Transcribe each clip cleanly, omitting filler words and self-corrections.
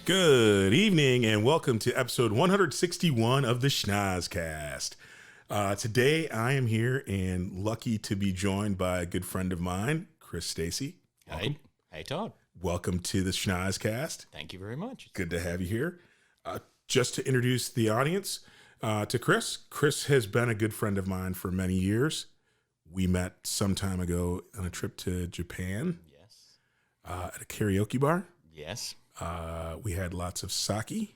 Good evening and welcome to episode 161 of the Schnozzcast. Today I am here and lucky to be joined by a good friend of mine, Chris Stacey. Hey. Hey, Todd. Welcome to the Schnozzcast. Thank you very much. Good to have you here. Just to introduce the audience to Chris. Chris has been a good friend of mine for many years. We met some time ago on a trip to Japan. Yes. At a karaoke bar. Yes. We had lots of sake.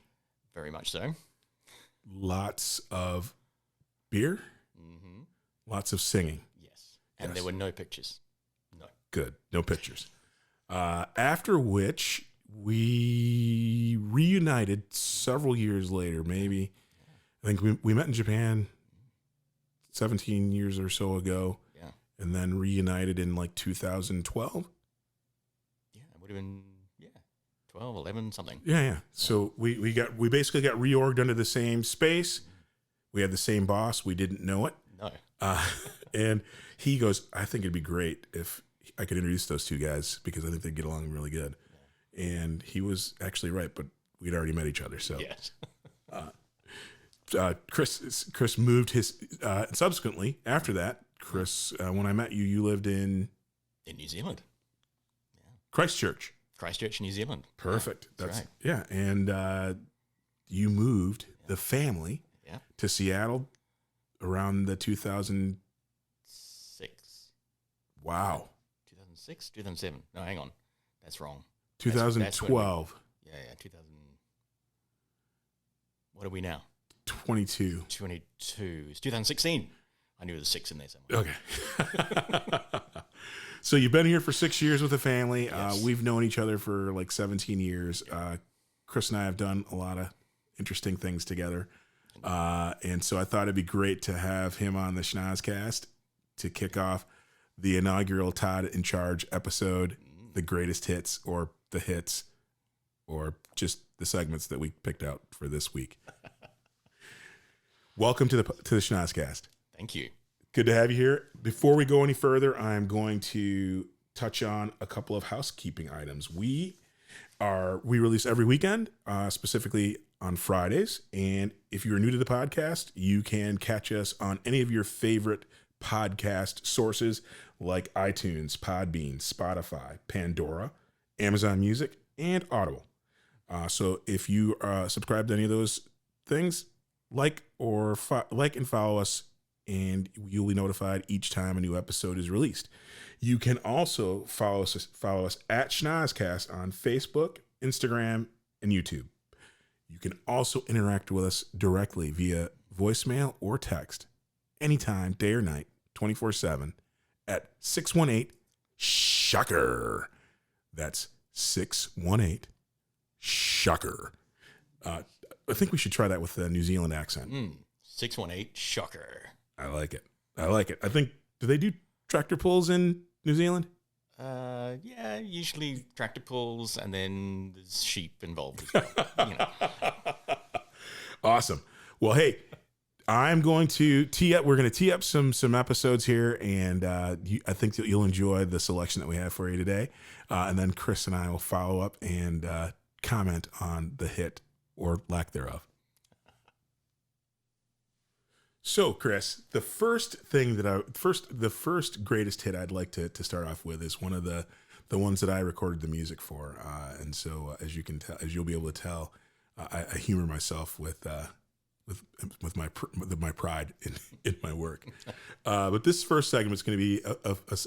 Very much so. Lots of beer. Mm-hmm. Lots of singing. Yes. And there were no pictures. No. Good. No pictures. After which we reunited several years later, maybe. I think we met in Japan 17 years or so ago. Yeah. And then reunited in like 2012. Yeah, it would have been 12, 11, something. Yeah. So we basically got reorged under the same space. We had the same boss. We didn't know it. No. And he goes, I think it'd be great if I could introduce those two guys because I think they'd get along really good. Yeah. And he was actually right, but we'd already met each other. So yes. Chris moved his, subsequently after that, Chris, when I met you, you lived in New Zealand. Yeah. Christchurch, New Zealand. Perfect. Yeah, that's right. Yeah. And you moved the family to Seattle around the 2006. Wow. 2006? 2007. No, hang on. That's wrong. 2012. Yeah, 2000. What are we now? 22. 22. It's 2016. I knew there was 6 in there somewhere. Okay. So you've been here for 6 years with the family. Yes. We've known each other for like 17 years. Chris and I have done a lot of interesting things together. And so I thought it'd be great to have him on the Schnozzcast to kick off the inaugural Todd in Charge episode, the greatest hits or the hits or just the segments that we picked out for this week. Welcome to the Schnozzcast. Thank you. Good to have you here. Before we go any further, I'm going to touch on a couple of housekeeping items. We release every weekend, specifically on Fridays. And if you're new to the podcast, you can catch us on any of your favorite podcast sources like iTunes, Podbean, Spotify, Pandora, Amazon Music, and Audible. So if you subscribe to any of those things, like and follow us, and you'll be notified each time a new episode is released. You can also follow us at Schnozzcast on Facebook, Instagram, and YouTube. You can also interact with us directly via voicemail or text anytime, day or night, 24/7 at 618-SHOCKER. That's 618-SHOCKER. I think we should try that with a New Zealand accent. 618-SHOCKER. I like it. I think, do they do tractor pulls in New Zealand? Yeah, usually tractor pulls and then there's sheep involved as well. Awesome. Well, hey, I'm going to tee up some episodes here, and I think that you'll enjoy the selection that we have for you today. And then Chris and I will follow up and comment on the hit or lack thereof. So, Chris, the first greatest hit I'd like to start off with is one of the ones that I recorded the music for. And so, as you'll be able to tell, I humor myself with my pride in my work. But this first segment is going to be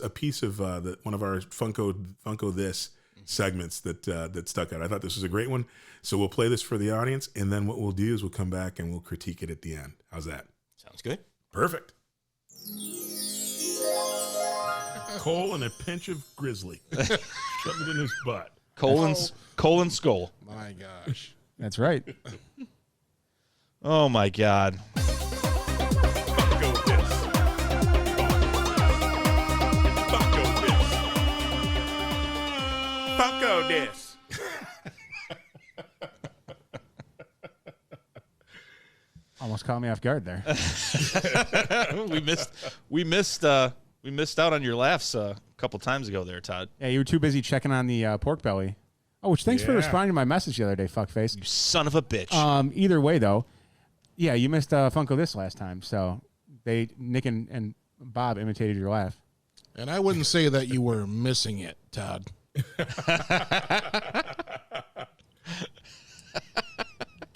a piece of one of our Funko this segments that stuck out. I thought this was a great one, so we'll play this for the audience, and then what we'll do is we'll come back and we'll critique it at the end. How's that? Sounds good. Perfect. Cole and a pinch of grizzly. Shove it in his butt. Colon skull. My gosh. That's right. Oh my God. Funko this. Funko this. Funko this. Almost caught me off guard there. we missed out on your laughs a couple times ago there, Todd. Yeah, you were too busy checking on the pork belly. Oh, which thanks for responding to my message the other day, fuckface. You son of a bitch. Either way, though, yeah, you missed Funko this last time, so Nick and Bob imitated your laugh. And I wouldn't say that you were missing it, Todd. Can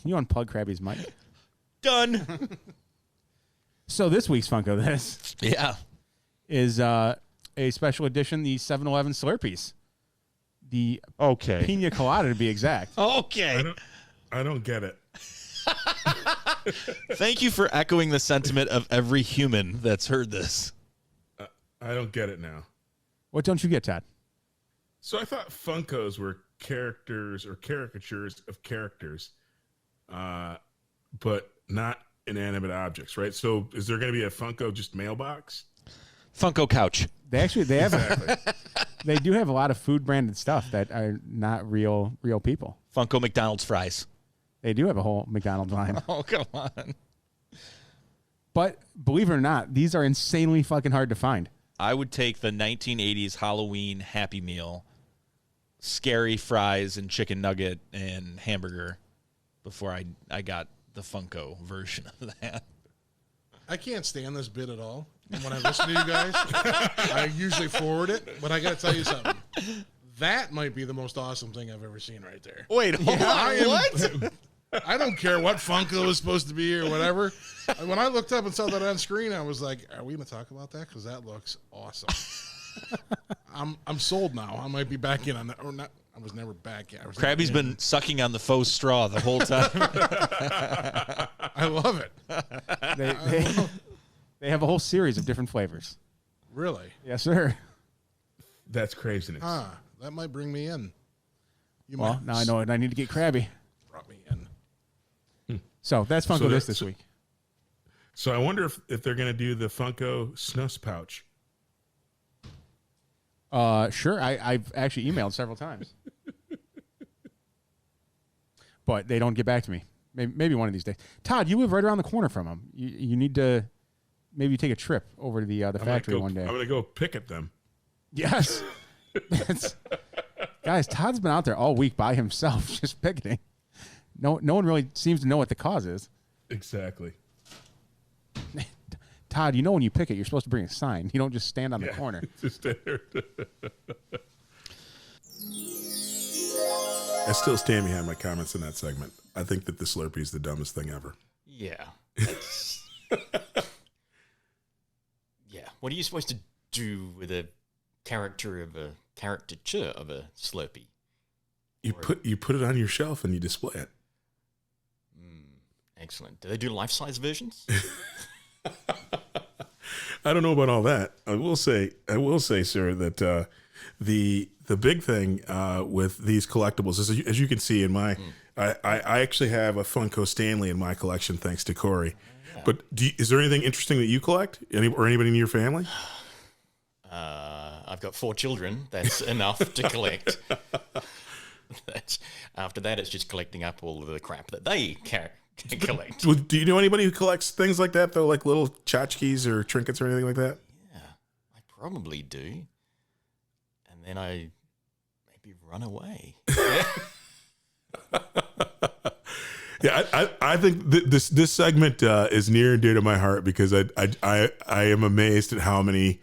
you unplug Krabby's mic? Done. So this week's Funko This is a special edition, the 7-Eleven Slurpees. The Pina Colada, to be exact. Okay. I don't get it. Thank you for echoing the sentiment of every human that's heard this. I don't get it now. What don't you get, Todd? So I thought Funkos were characters or caricatures of characters, but not inanimate objects, right? So is there going to be a Funko just mailbox? Funko couch. They have they do have a lot of food branded stuff that are not real people. Funko McDonald's fries. They do have a whole McDonald's line. Oh, come on. But believe it or not, these are insanely fucking hard to find. I would take the 1980s Halloween Happy Meal, scary fries and chicken nugget and hamburger before I got the Funko version of that. I can't stand this bit at all. When I listen to you guys, I usually forward it, but I got to tell you something. That might be the most awesome thing I've ever seen right there. Wait, hold on. What? I don't care what Funko is supposed to be or whatever. When I looked up and saw that on screen, I was like, are we going to talk about that? Because that looks awesome. I'm sold now. I might be back in on that. Or not. I was never back in. Krabby's been sucking on the faux straw the whole time. I love it. They have a whole series of different flavors. Really? Yes, sir. That's craziness. That might bring me in. Now I know it. I need to get Krabby. Brought me in. So that's Funko this week. So I wonder if they're going to do the Funko Snus pouch. Sure. I've actually emailed several times. But they don't get back to me. Maybe one of these days. Todd, you live right around the corner from them. You need to maybe take a trip over to the factory one day. I'm going to go pick at them. Yes. Guys, Todd's been out there all week by himself just picketing. No one really seems to know what the cause is. Exactly. Todd, when you picket, you're supposed to bring a sign. You don't just stand on the corner. Just stand there. I still stand behind my comments in that segment. I think that the Slurpee is the dumbest thing ever. Yeah. Yeah. What are you supposed to do with a caricature of a Slurpee? You put it on your shelf and you display it. Excellent. Do they do life-size versions? I don't know about all that. I will say, sir, that the big thing with these collectibles is, as you can see in my, I actually have a Funko Stanley in my collection, thanks to Corey. Yeah. But is there anything interesting that you collect, or anybody in your family? I've got 4 children. That's enough to collect. After that, it's just collecting up all of the crap that they collect. Do you know anybody who collects things like that, though, like little tchotchkes or trinkets or anything like that? Yeah, I probably do. And then I maybe run away. Yeah, I think this segment is near and dear to my heart because I am amazed at how many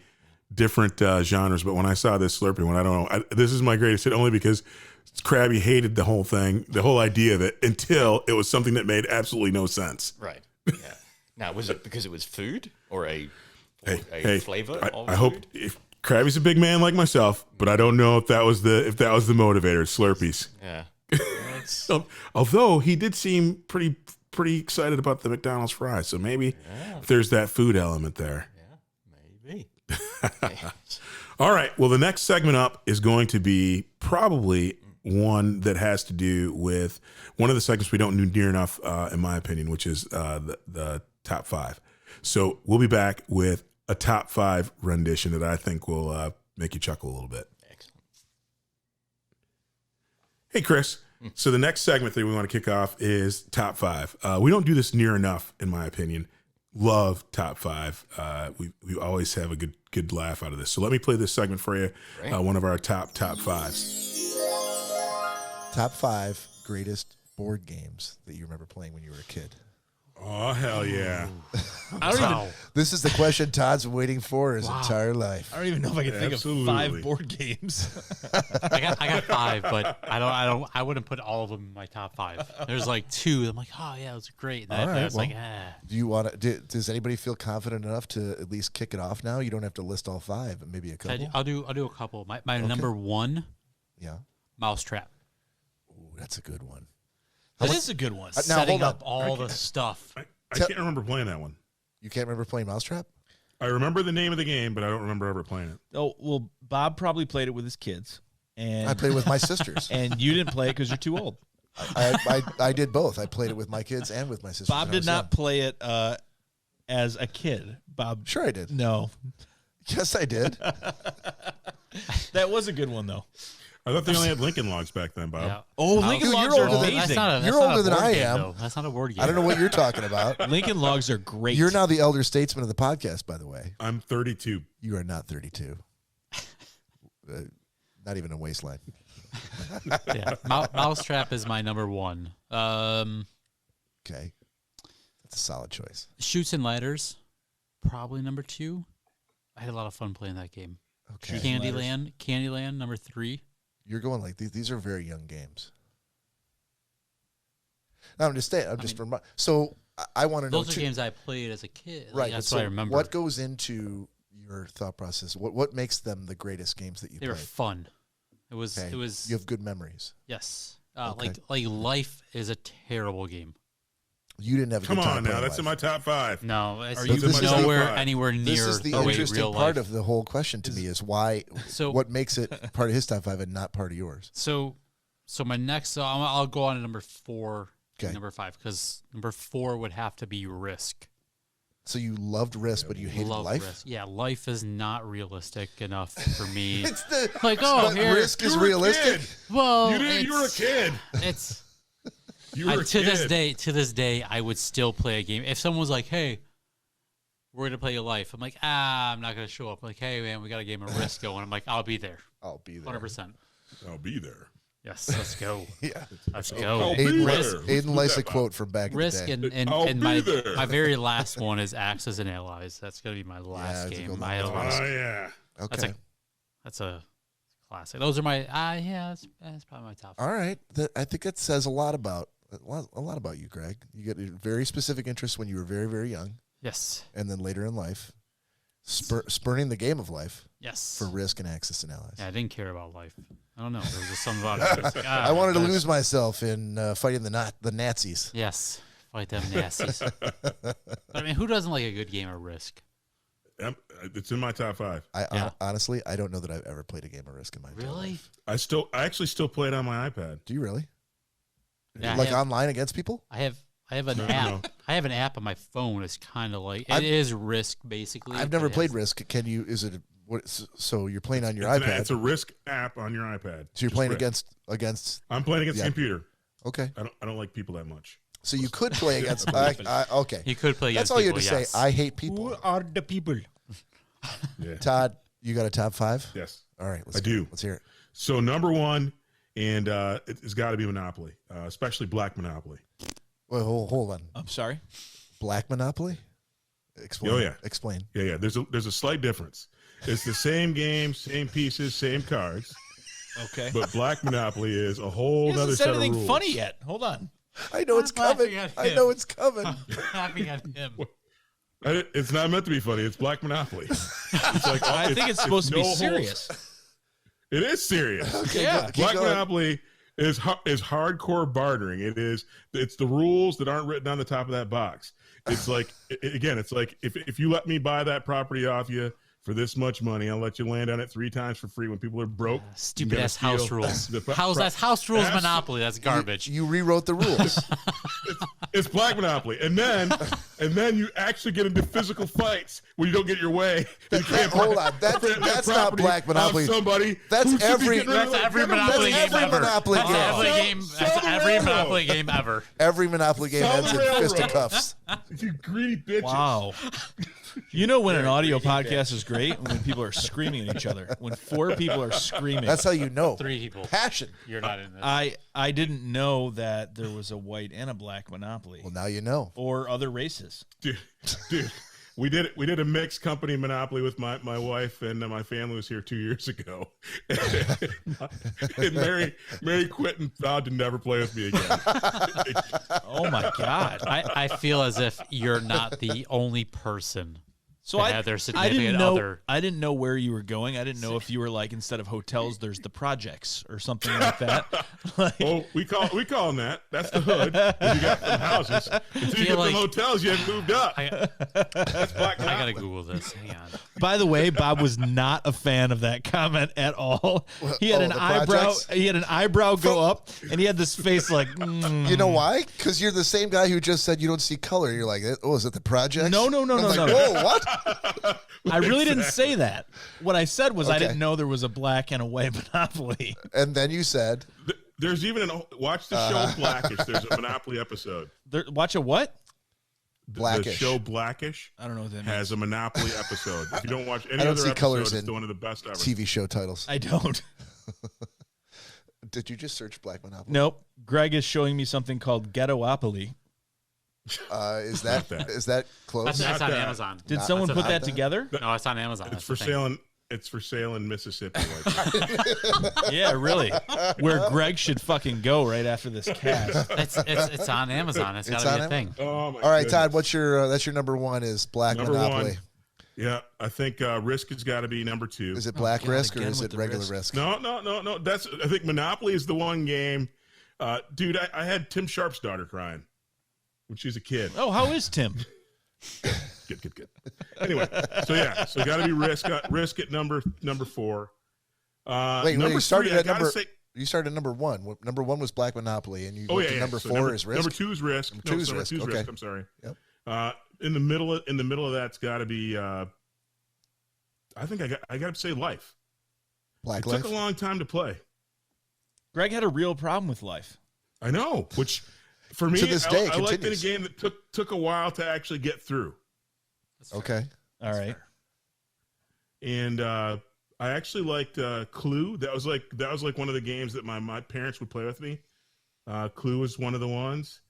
different genres. But when I saw this Slurpee one, I don't know. This is my greatest hit only because Krabby hated the whole thing, the whole idea of it, until it was something that made absolutely no sense. Right. Yeah. Now, was it because it was food or a flavor? I hope if Krabby's a big man like myself, but I don't know if that was the motivator. Slurpees. Yeah. Although he did seem pretty excited about the McDonald's fries, so maybe there's that food element there. Yeah, maybe. All right. Well, the next segment up is going to be probably one that has to do with one of the segments we don't do near enough, in my opinion, which is the top 5. So we'll be back with a top 5 rendition that I think will make you chuckle a little bit. Excellent. Hey, Chris. So the next segment that we want to kick off is top 5. We don't do this near enough, in my opinion. Love top 5. We always have a good laugh out of this. So let me play this segment for you. One of our top 5s. Top 5 greatest board games that you remember playing when you were a kid. Oh, hell yeah. This is the question Todd's been waiting for his entire life. I don't even know if I can think of 5 board games. I got 5, but I wouldn't put all of them in my top 5. There's like 2. I'm like, oh yeah, it was great. And All right, it's well, like, ah. Do you want to? Does anybody feel confident enough to at least kick it off now? You don't have to list all 5, but maybe a couple. I'll do a couple. My number 1, Yeah. Mousetrap. Ooh, that's a good one. That is a good one. Now, Setting hold on. up all the stuff. I can't remember playing that one. You can't remember playing Mousetrap? I remember the name of the game, but I don't remember ever playing it. Oh, well, Bob probably played it with his kids. And I played it with my sisters. And you didn't play it because you're too old. I did both. I played it with my kids and with my sisters. Bob did not play it as a kid. Bob. Sure, I did. No. Yes, I did. That was a good one, though. I thought they only had Lincoln Logs back then, Bob. Yeah. Oh, Lincoln Dude, Logs you're are older than- amazing. You're older than I am. Though. That's not a board game. I don't know what you're talking about. Lincoln Logs are great. You're now the elder statesman of the podcast, by the way. I'm 32. You are not 32. Not even a waistline. Yeah. Mousetrap is my number 1. Okay. That's a solid choice. Shoots and Ladders, probably number 2. I had a lot of fun playing that game. Okay. Candyland, number 3. You're going like these are very young games. No, I'm just saying. So I want to know. Those are games I played as a kid. Right. Like, that's so what I remember. What goes into your thought process? What makes them the greatest games that you They played? were fun. It was. Okay. It was. You have good memories. Yes. Okay. Like Life is a terrible game. You didn't have a Come good time on now. playing That's in my Life. top 5. No, it's Are you in my nowhere top 5? anywhere near This is the way interesting real part life. of the whole question to me is why. So- what makes it part of his top 5 and not part of yours? So my next, I'll go on to number 4, Okay. number 5, because number 4 would have to be Risk. So you loved Risk, but you hated Love Life. Risk. Yeah, Life is not realistic enough for me. It's the Like, but here. Risk is You were a realistic. kid. Well, You were a kid. It's You were a to kid. this day, I would still play a game. If someone was like, "Hey, we're gonna play a Life," I'm like, I'm not gonna show up. Like, hey, man, we got a game of Risk going. I'm like, I'll be there, I'll be there. 100%. I'll be there. Yes, let's go. Yeah. Let's I'll go. be Aiden, there. Aiden likes a quote from back Risk in the day. I'll and be my there. my very last one is Axis and Allies. That's gonna be my it's last a good game. one. I had a Oh, lot of- yeah. Okay. That's a classic. Those are my that's probably my top 5. All right. I think that says a lot about you, Greg. You get a very specific interest when you were very, very young, Yes. and then later in life, spurning the game of life Yes. for Risk and Axis and Allies. Yeah, I didn't care about Life. I don't know. There was just something about it. It was like, I wanted to that's- lose myself in fighting the Nazis. Yes. Fight them Nazis. But, I mean, who doesn't like a good game of Risk? It's in my top 5. Honestly, I don't know that I've ever played a game of Risk in my entire Really? life. I actually still play it on my iPad. Do you really? Yeah, Like online against people? I have an No, app. no. I have an app on my phone. It's kind of like I've- it is Risk basically. I've but never it played has- Risk. Can you? Is it? What? So you're playing on your It's iPad. It's a Risk app on your iPad. So you're Just playing Risk. against. I'm playing against Yeah. the computer. Okay. I don't like people that much. So you could play against. Okay. You could play. That's against all you had people, to yes. say. I hate people. are the people? Yeah. Todd, you got a top 5? Yes. All right. I do. Let's hear it. So number 1, and it's got to be Monopoly, especially Black Monopoly. Well, hold on. I'm sorry. Black Monopoly? Explain. Oh, yeah. Explain. Yeah. There's a slight difference. It's the same game, same pieces, same cards. Okay. But Black Monopoly is a whole He other hasn't set said of anything rules. funny yet. Hold on. I know it's coming. I know it's coming. Laughing at him. It's not meant to be funny. It's Black Monopoly. It's like, I think it's supposed to be no serious. It is serious. Okay, Yeah. keep Black going. Monopoly is hardcore bartering. It's the rules that aren't written on the top of that box. It's like again, it's like if you let me buy that property off you for this much money, I'll let you land on it 3 times for free when people are broke. Stupid You ass gotta house steal rules. the That's house rules Abs- Monopoly. That's garbage. You rewrote the rules. It's Black Monopoly, and then you actually get into physical fights where you don't get your way. You can't Hold on, that's not property Black Monopoly. of Somebody That's who should be every- getting rid of That's it. every Get 'em Monopoly back. game every ever. Monopoly That's game. every game. Sell That's the every railroad. Monopoly game ever. Every Monopoly game Sell ends the in railroad. fisticuffs. You greedy bitches. Wow. You know when an audio podcast is great? When people are screaming at each other. When 4 people are screaming. That's how you know. 3 people. Passion. You're not in this. I didn't know that there was a white and a black Monopoly. Well, now you know. Or other races. Dude, we did a mixed company Monopoly with my wife, and my family was here 2 years ago. And Mary quit and vowed to never play with me again. Oh my God. I feel as if you're not the only person So that I had their I significant didn't know other. I didn't know where you were going. I didn't know if you were like, instead of hotels, there's the projects or something like that. Like, Oh, we call them that. That's the hood. If you got some houses. Until you feel get like- some hotels, you haven't moved up. That's Black I gotta Monopoly. Google this. Hang on. by the way, Bob was not a fan of that comment at all. He had an the eyebrow. projects? He had an eyebrow go up, and he had this face like. You know why? Because you're the same guy who just said you don't see color. You're like, oh, is it the projects? No, I'm like, no. Whoa, what? I really didn't say that. What I said was I Okay. didn't know there was a black and a white Monopoly. And then you said, There's even watch the show Blackish. There's a Monopoly episode. Watch a what? The Blackish. show Blackish I don't know what that means. has a Monopoly episode. If you don't watch any I don't other see episode, colors it's in one of the best ever. TV show titles. I don't. Did you just search Black Monopoly? Nope. Greg is showing me something called Ghettoopoly. Is that that. is that close? That's on that. Amazon. Did Not- someone that's put a- that together? No, it's on Amazon. It's That's for the thing. sale. It's for sale in Mississippi. Like, Yeah, really. Where Greg should fucking go right after this cast. It's on Amazon. It's It's gotta on be a Am- thing. oh my All right, goodness. Todd. What's your that's your number one is Black Number Monopoly. one. Yeah, I think Risk has got to be number 2. Is it Black God, Risk or again is with it the regular Risk. Risk? No. I think Monopoly is the one game. Dude, I had Tim Sharp's daughter crying when she was a kid. Oh, how is Tim? Good. Anyway, so got to be Risk. Risk at number 4. Wait, number you started 3, I at gotta number. say- You started at number one. Number one was Black Monopoly, and you Oh went yeah, to yeah. number So 4 is Risk. Number 2 is Risk. Number two is Risk, okay. I'm sorry. Yep. In the middle of that's got to be. I think I got to say Life. Black It Life. took a long time to play. Greg had a real problem with life. I know, which for me, To this day, I liked in a continues. game that took a while to actually get through. Okay. All right. And I actually liked Clue. That was like one of the games that my parents would play with me. Clue was one of the ones.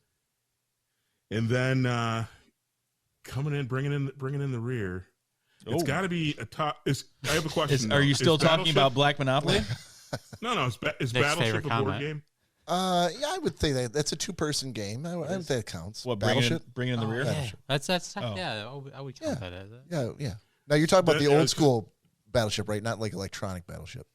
And then bringing in the rear. It's Oh. got to be a top. I have a question. Are you still talking Battleship- about Black Monopoly? No. Is Nick's Battleship favorite a board comment. game? Yeah, I would say that's a 2-person game. I think that counts. What, Battleship? bringing in the rear? Yeah. That's Oh. yeah. I would count that as it. Yeah. Now you're talking about That- the old it's- school Battleship, right? Not like electronic Battleship.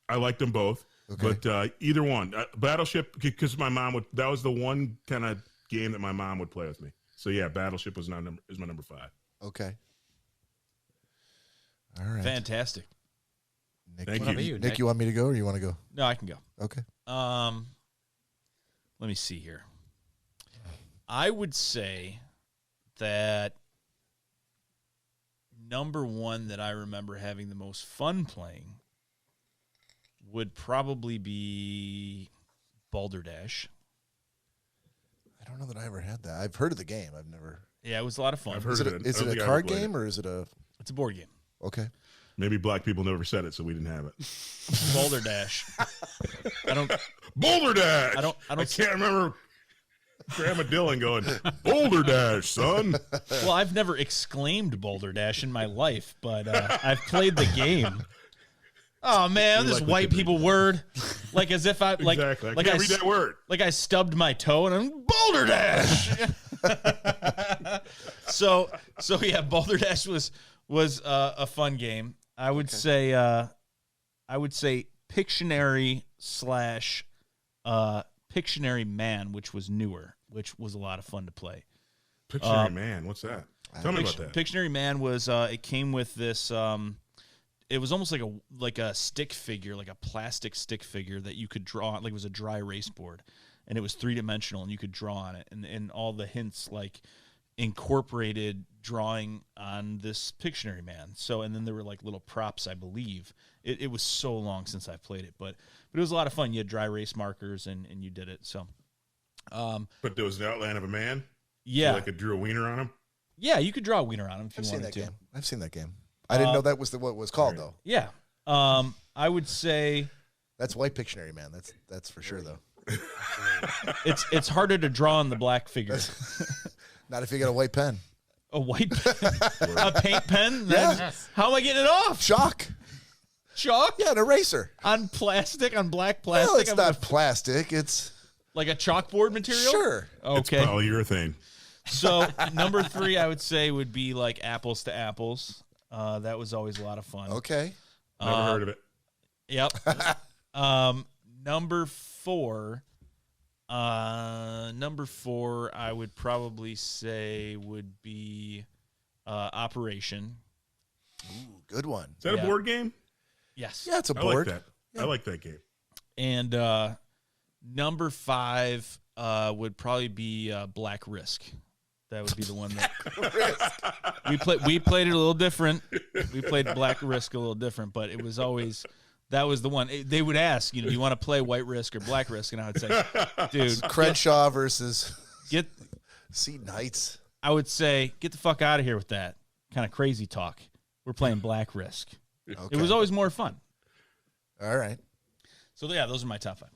I liked them both, Okay. but either one. Battleship, because my mom would. That was the one kind of game that my mom would play with me. So yeah, Battleship is my number 5. Okay. All right. Fantastic. Nick, Thank What about you, Nick, Nick? you want me to go or you want to go? No, I can go. Okay. Let me see here. I would say that number one that I remember having the most fun playing would probably be Balderdash. I don't know that I ever had that. I've heard of the game. I've never. Yeah, it was a lot of fun. I've heard Is of it it. is I don't it think a I card ever played game or is it a? It's a board game. Okay. Maybe black people never said it, so we didn't have it. Balderdash. I don't. Boulder Dash. I don't I can't remember Grandma Dylan going Boulder Dash, son. Well, I've never exclaimed Balderdash in my life, but I've played the game. Oh man, You're this like white the- people word. Like as if I like Exactly. I like can't I read that word. Like I stubbed my toe and I'm Boulder Dash. so yeah, Boulder Dash was a fun game. I would say Pictionary / Pictionary Man, which was newer, which was a lot of fun to play. Pictionary Man, what's that? Tell me about that. Pictionary Man was it came with this it was almost like a stick figure, like a plastic stick figure that you could draw, like it was a dry erase board, and it was 3-dimensional, and you could draw on it, and all the hints like incorporated drawing on this Pictionary Man. So, and then there were like little props, I believe. It was so long since I played it, but it was a lot of fun. You had dry erase markers, and you did it. So, But there was the outline of a man. yeah, So like it drew a wiener on him. yeah, you could draw a wiener on him if I've you seen wanted that to. game. I've seen that game. I didn't know that was what it was called though. Yeah, I would say That's White Pictionary Man. That's for sure though. it's harder to draw on the black figure. Not if you got a white pen. A white pen? A paint pen? Yeah. Yes. How am I getting it off? Chalk. Chalk? Yeah, an eraser. On plastic? On black plastic? Well, it's I'm not plastic. It's like a chalkboard material? sure. It's Okay. polyurethane. So number 3, I would say, would be like Apples to Apples. That was always a lot of fun. Okay. Never heard of it. Yep. Number 4, I would probably say would be Operation. Ooh, good one. Is that Yeah. a board game? Yes. Yeah, it's a I board. like that. I like that game. And number 5 would probably be Black Risk. That would be the one that we played it a little different. We played Black Risk a little different, but it was always that was the one. They would ask, do you want to play White Risk or Black Risk? And I would say, dude, Crenshaw versus get. Sea Knights. I would say, get the fuck out of here with that kind of crazy talk. We're playing Black Risk. Okay. It was always more fun. All right. So yeah, those are my top 5.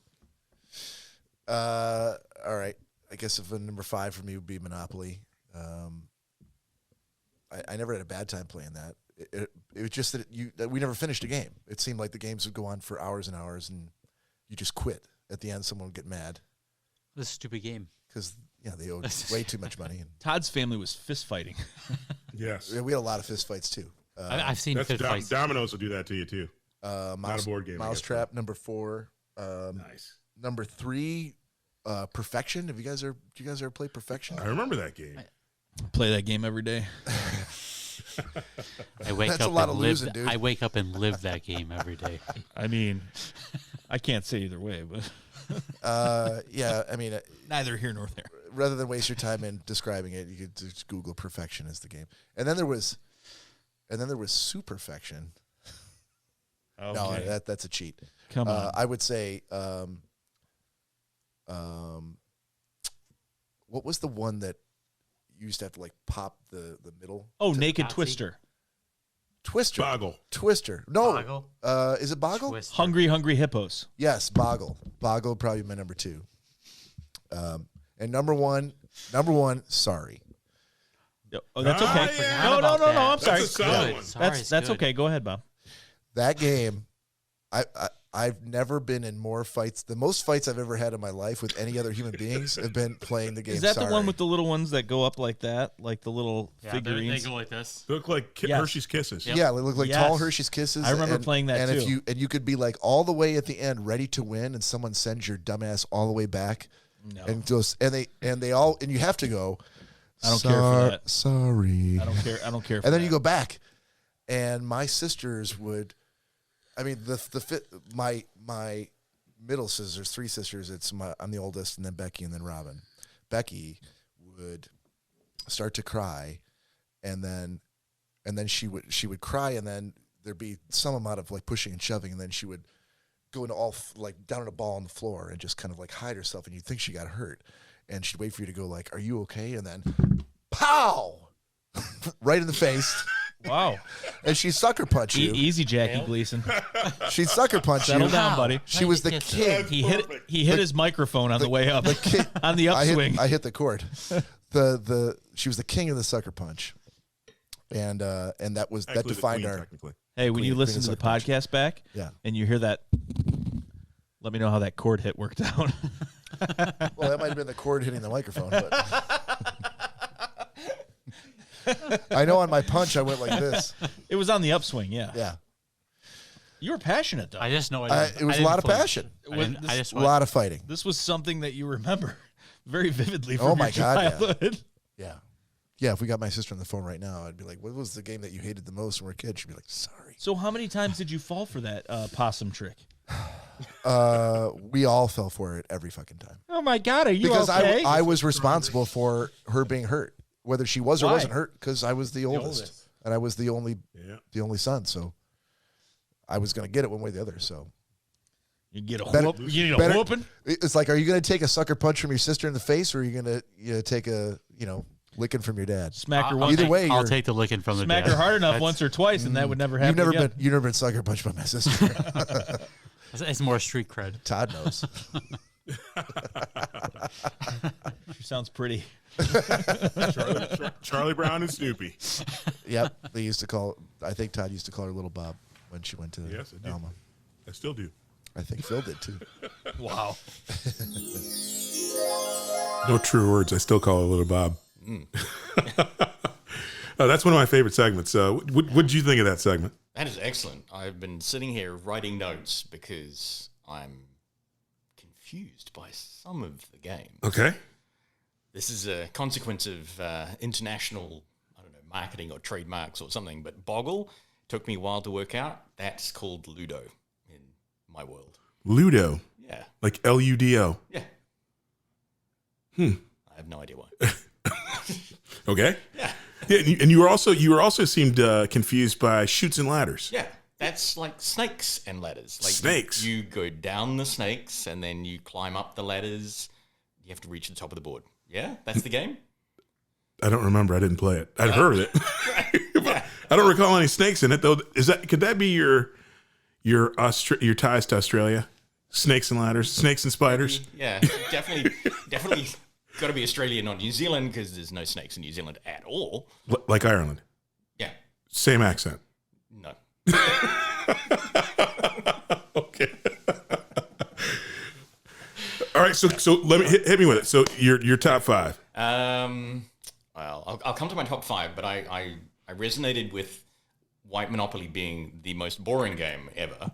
All right. I guess if number 5 for me would be Monopoly. I never had a bad time playing that. It was just that we never finished a game. It seemed like the games would go on for hours and hours, and you just quit. At the end, someone would get mad This is a stupid game. because they owed way too much money. And Todd's family was fist fighting. Yes. we had a lot of fist fights too. I've seen That's fit fights. Dominoes will do that to you too. Not a board game. I guess. Mousetrap, number 4. Nice. Number 3, Perfection. Do you guys ever play Perfection? I remember that game. Play that game every day. I wake That's a up lot and of live. losing, dude. I wake up and live that game every day. I mean, I can't say either way, but Yeah, I mean, neither here nor there. rather than waste your time in describing it, you could just Google Perfection as the game. And then there was Superfection. Okay. No, that's a cheat. Come on. I would say, what was the one that you used to have to like pop the middle? Naked Nazi? Twister. Twister. Boggle. Twister. No. Boggle? Is it Boggle? Twister. Hungry Hippos. Yes, Boggle. Boggle would probably be my number 2. And number one, Sorry. Oh, that's Ah, okay. yeah. No, About that. I'm sorry. That's a solid Good. one. Sorry, it's That's good. okay. Go ahead, Bob. That game, I've never been in more fights. The most fights I've ever had in my life with any other human beings have been playing the game. Is that Sorry. the one with the little ones that go up like that, like the little Yeah, figurines? they go like this. They look like Yes. Hershey's Kisses. Yep. Yeah, they look like Yes. tall Hershey's Kisses. I remember playing that and too. If you could be like all the way at the end, ready to win, and someone sends your dumbass all the way back, No. and goes, and you have to go. I don't care for that. Sorry. I don't care. I don't care. For And then that. you go back, and my sisters would. I mean, my middle sisters, 3 sisters. I'm the oldest, and then Becky, and then Robin. Becky would start to cry, and then she would cry, and then there'd be some amount of like pushing and shoving, and then she would go into like down in a ball on the floor and just kind of like hide herself, and you'd think she got hurt, and she'd wait for you to go like, "Are you okay?" And then, pow, right in the face. Wow. And she sucker punch you. Easy, Jackie Gleason. She'd sucker punch you. Settle down, buddy. She was the king. He hit his microphone on the way up. On the upswing. I hit the cord. She was the king of the sucker punch, and that Actually, defined the queen, our. technically. Hey, when you listen to the podcast back, and you hear that, let me know how that chord hit worked out. Well, that might have been the cord hitting the microphone, but I know on my punch I went like this. It was on the upswing, yeah. Yeah. You were passionate, though. I just know it was a lot of passion. I just a lot of fighting. This was something that you remember very vividly from Oh my your God, childhood. Yeah. Yeah, if we got my sister on the phone right now, I'd be like, what was the game that you hated the most when we were kids? She'd be like, sorry. So how many times did you fall for that possum trick? We all fell for it every fucking time. Oh my God, are you because okay? I was responsible for her being hurt, whether she was or wasn't hurt, because I was the oldest. And I was the only son, so I was going to get it one way or the other. So you get a whooping. It's like, are you going to take a sucker punch from your sister in the face, or are you going to take a licking from your dad? Smack her once. Either way, I'll take the licking from the dad. Smack her hard enough once or twice, and that would never happen. You've never been sucker punched by my sister. It's more street cred. Todd knows. She sounds pretty. Charlie Brown and Snoopy. Yep, they used to call. I think Todd used to call her Little Bob when she went to Alma. I still do. I think Phil did too. Wow. No true words. I still call her Little Bob. That's one of my favorite segments. What did you think of that segment? That is excellent. I've been sitting here writing notes because I'm confused by some of the game. Okay. This is a consequence of international, marketing or trademarks or something, but Boggle took me a while to work out. That's called Ludo in my world. Ludo? Yeah. Like Ludo? Yeah. I have no idea why. Okay. Yeah. Yeah, and you were also seemed confused by chutes and ladders. Yeah, that's like snakes and ladders. Like snakes. You go down the snakes and then you climb up the ladders. You have to reach the top of the board. Yeah, that's the game. I don't remember. I didn't play it. I'd heard of it. But I don't recall any snakes in it though. Could that be your ties to Australia? Snakes and ladders, snakes and spiders. Yeah, definitely. Got to be Australia, not New Zealand, because there's no snakes in New Zealand at all. Like Ireland. Yeah. Same accent. No. Okay. All right, so let me hit me with it. So your top five. Well, I'll come to my top five, but I resonated with White Monopoly being the most boring game ever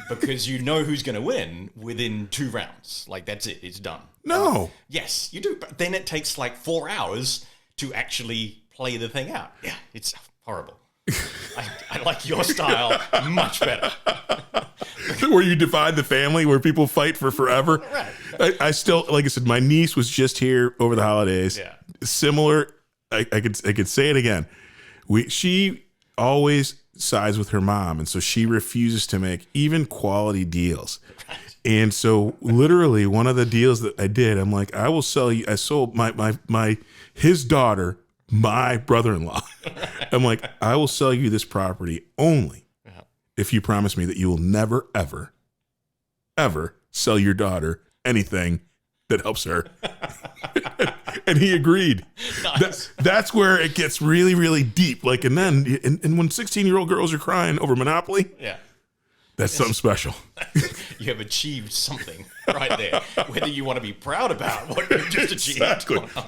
because you know who's going to win within 2 rounds. Like, that's it. It's done. No. Yes, you do. But then it takes like 4 hours to actually play the thing out. Yeah, it's horrible. I like your style much better. Where you divide the family, where people fight for forever. Right. I still, like I said, my niece was just here over the holidays. Yeah. Similar. I could say it again. She always sides with her mom, and so she refuses to make even quality deals. Right. And so literally one of the deals that I did, I'm like, I will sell you. I sold his daughter, my brother-in-law. I'm like, I will sell you this property only if you promise me that you will never, ever, ever sell your daughter anything that helps her. And he agreed. Nice. That's where it gets really, really deep. Like, and then, and when 16-year-old girls are crying over Monopoly, that's something special. You have achieved something right there, whether you want to be proud about what you've just achieved.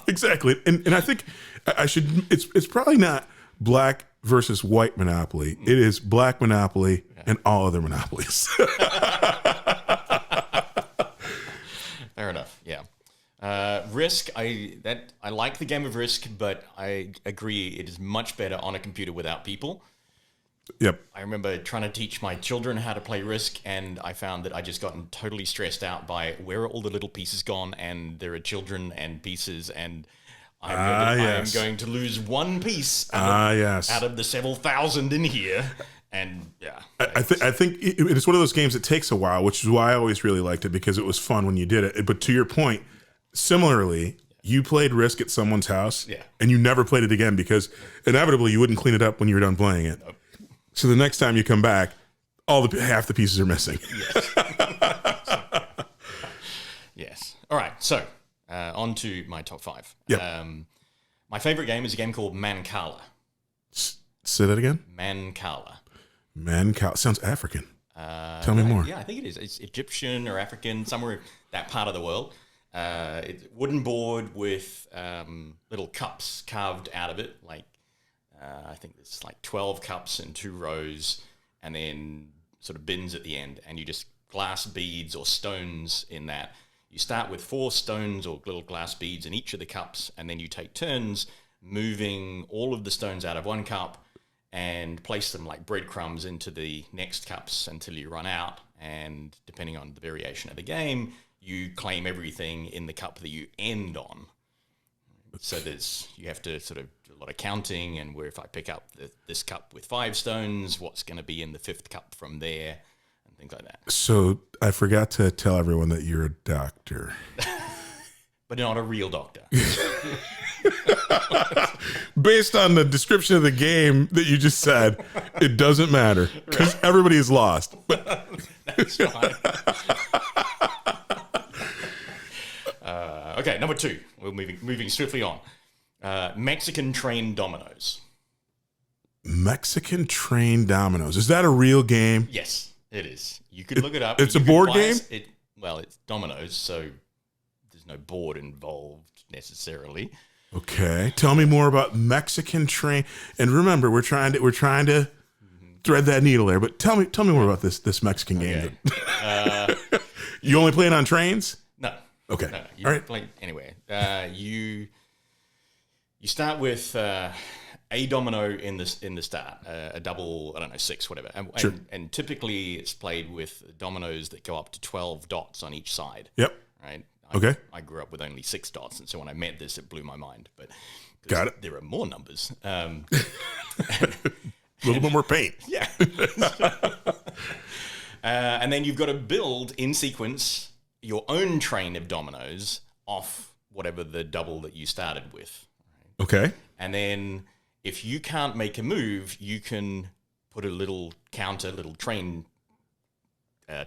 Exactly. And I think I should, it's probably not black versus white Monopoly. It is black Monopoly and all other monopolies. Fair enough. Yeah. Risk. I like the game of Risk, but I agree it is much better on a computer without people. Yep. I remember trying to teach my children how to play Risk, and I found that I just gotten totally stressed out by where are all the little pieces gone, and there are children and pieces, and I'm going to lose one piece out of the several thousand in here. And yeah, I think it's one of those games that takes a while, which is why I always really liked it, because it was fun when you did it. But to your point, similarly, you played Risk at someone's house, and you never played it again because inevitably you wouldn't clean it up when you were done playing it. Nope. So the next time you come back, half the pieces are missing. Yes. Yes. All right. So on to my top five. Yep. My favorite game is a game called Mancala. Say that again. Mancala. Mancala sounds African. Tell me more. Yeah, I think it is. It's Egyptian or African, somewhere that part of the world. It's wooden board with little cups carved out of it. Like I think there's like 12 cups in 2 rows, and then sort of bins at the end, and you just glass beads or stones in that. You start with 4 stones or little glass beads in each of the cups, and then you take turns moving all of the stones out of one cup and place them like breadcrumbs into the next cups until you run out. And depending on the variation of the game, you claim everything in the cup that you end on. So you have to sort of do a lot of counting, and where if I pick up this cup with 5 stones, what's going to be in the 5th cup from there, and things like that. So I forgot to tell everyone that you're a doctor. But not a real doctor. Based on the description of the game that you just said, it doesn't matter because everybody is lost. But that's fine. Okay, number 2. We're moving swiftly on. Mexican train dominoes. Mexican train dominoes. Is that a real game? Yes, it is. You could look it up. It's a board game? It's dominoes, so there's no board involved necessarily. Okay, tell me more about Mexican train. And remember, we're trying to thread that needle there. But tell me more about this Mexican game. You only playing on trains? No. Okay. No, you all right. play anyway. You start with a domino in the start, a double, 6, whatever. Sure. And typically it's played with dominoes that go up to 12 dots on each side. Yep. Right. Okay. I grew up with only 6 dots, and so when I met this, it blew my mind. But got it. There are more numbers. A little bit more paint. Yeah. And then you've got to build in sequence your own train of dominoes off whatever the double that you started with. Okay. And then if you can't make a move, you can put a little counter, little train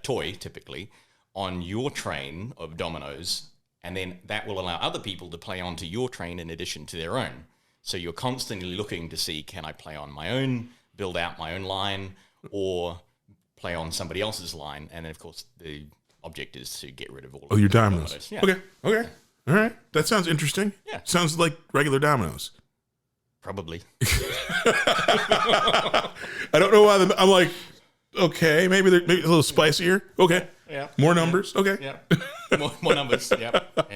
toy, typically, on your train of dominoes, and then that will allow other people to play onto your train in addition to their own. So you're constantly looking to see, can I play on my own, build out my own line, or play on somebody else's line? And then, of course, the object is to get rid of all of your dominoes. Yeah. Okay. All right. That sounds interesting. Yeah. Sounds like regular dominoes. Probably. I don't know why. I'm like, okay, maybe they're a little spicier. Okay. Yeah. More numbers. Yeah. Okay. Yeah. More numbers. Yep.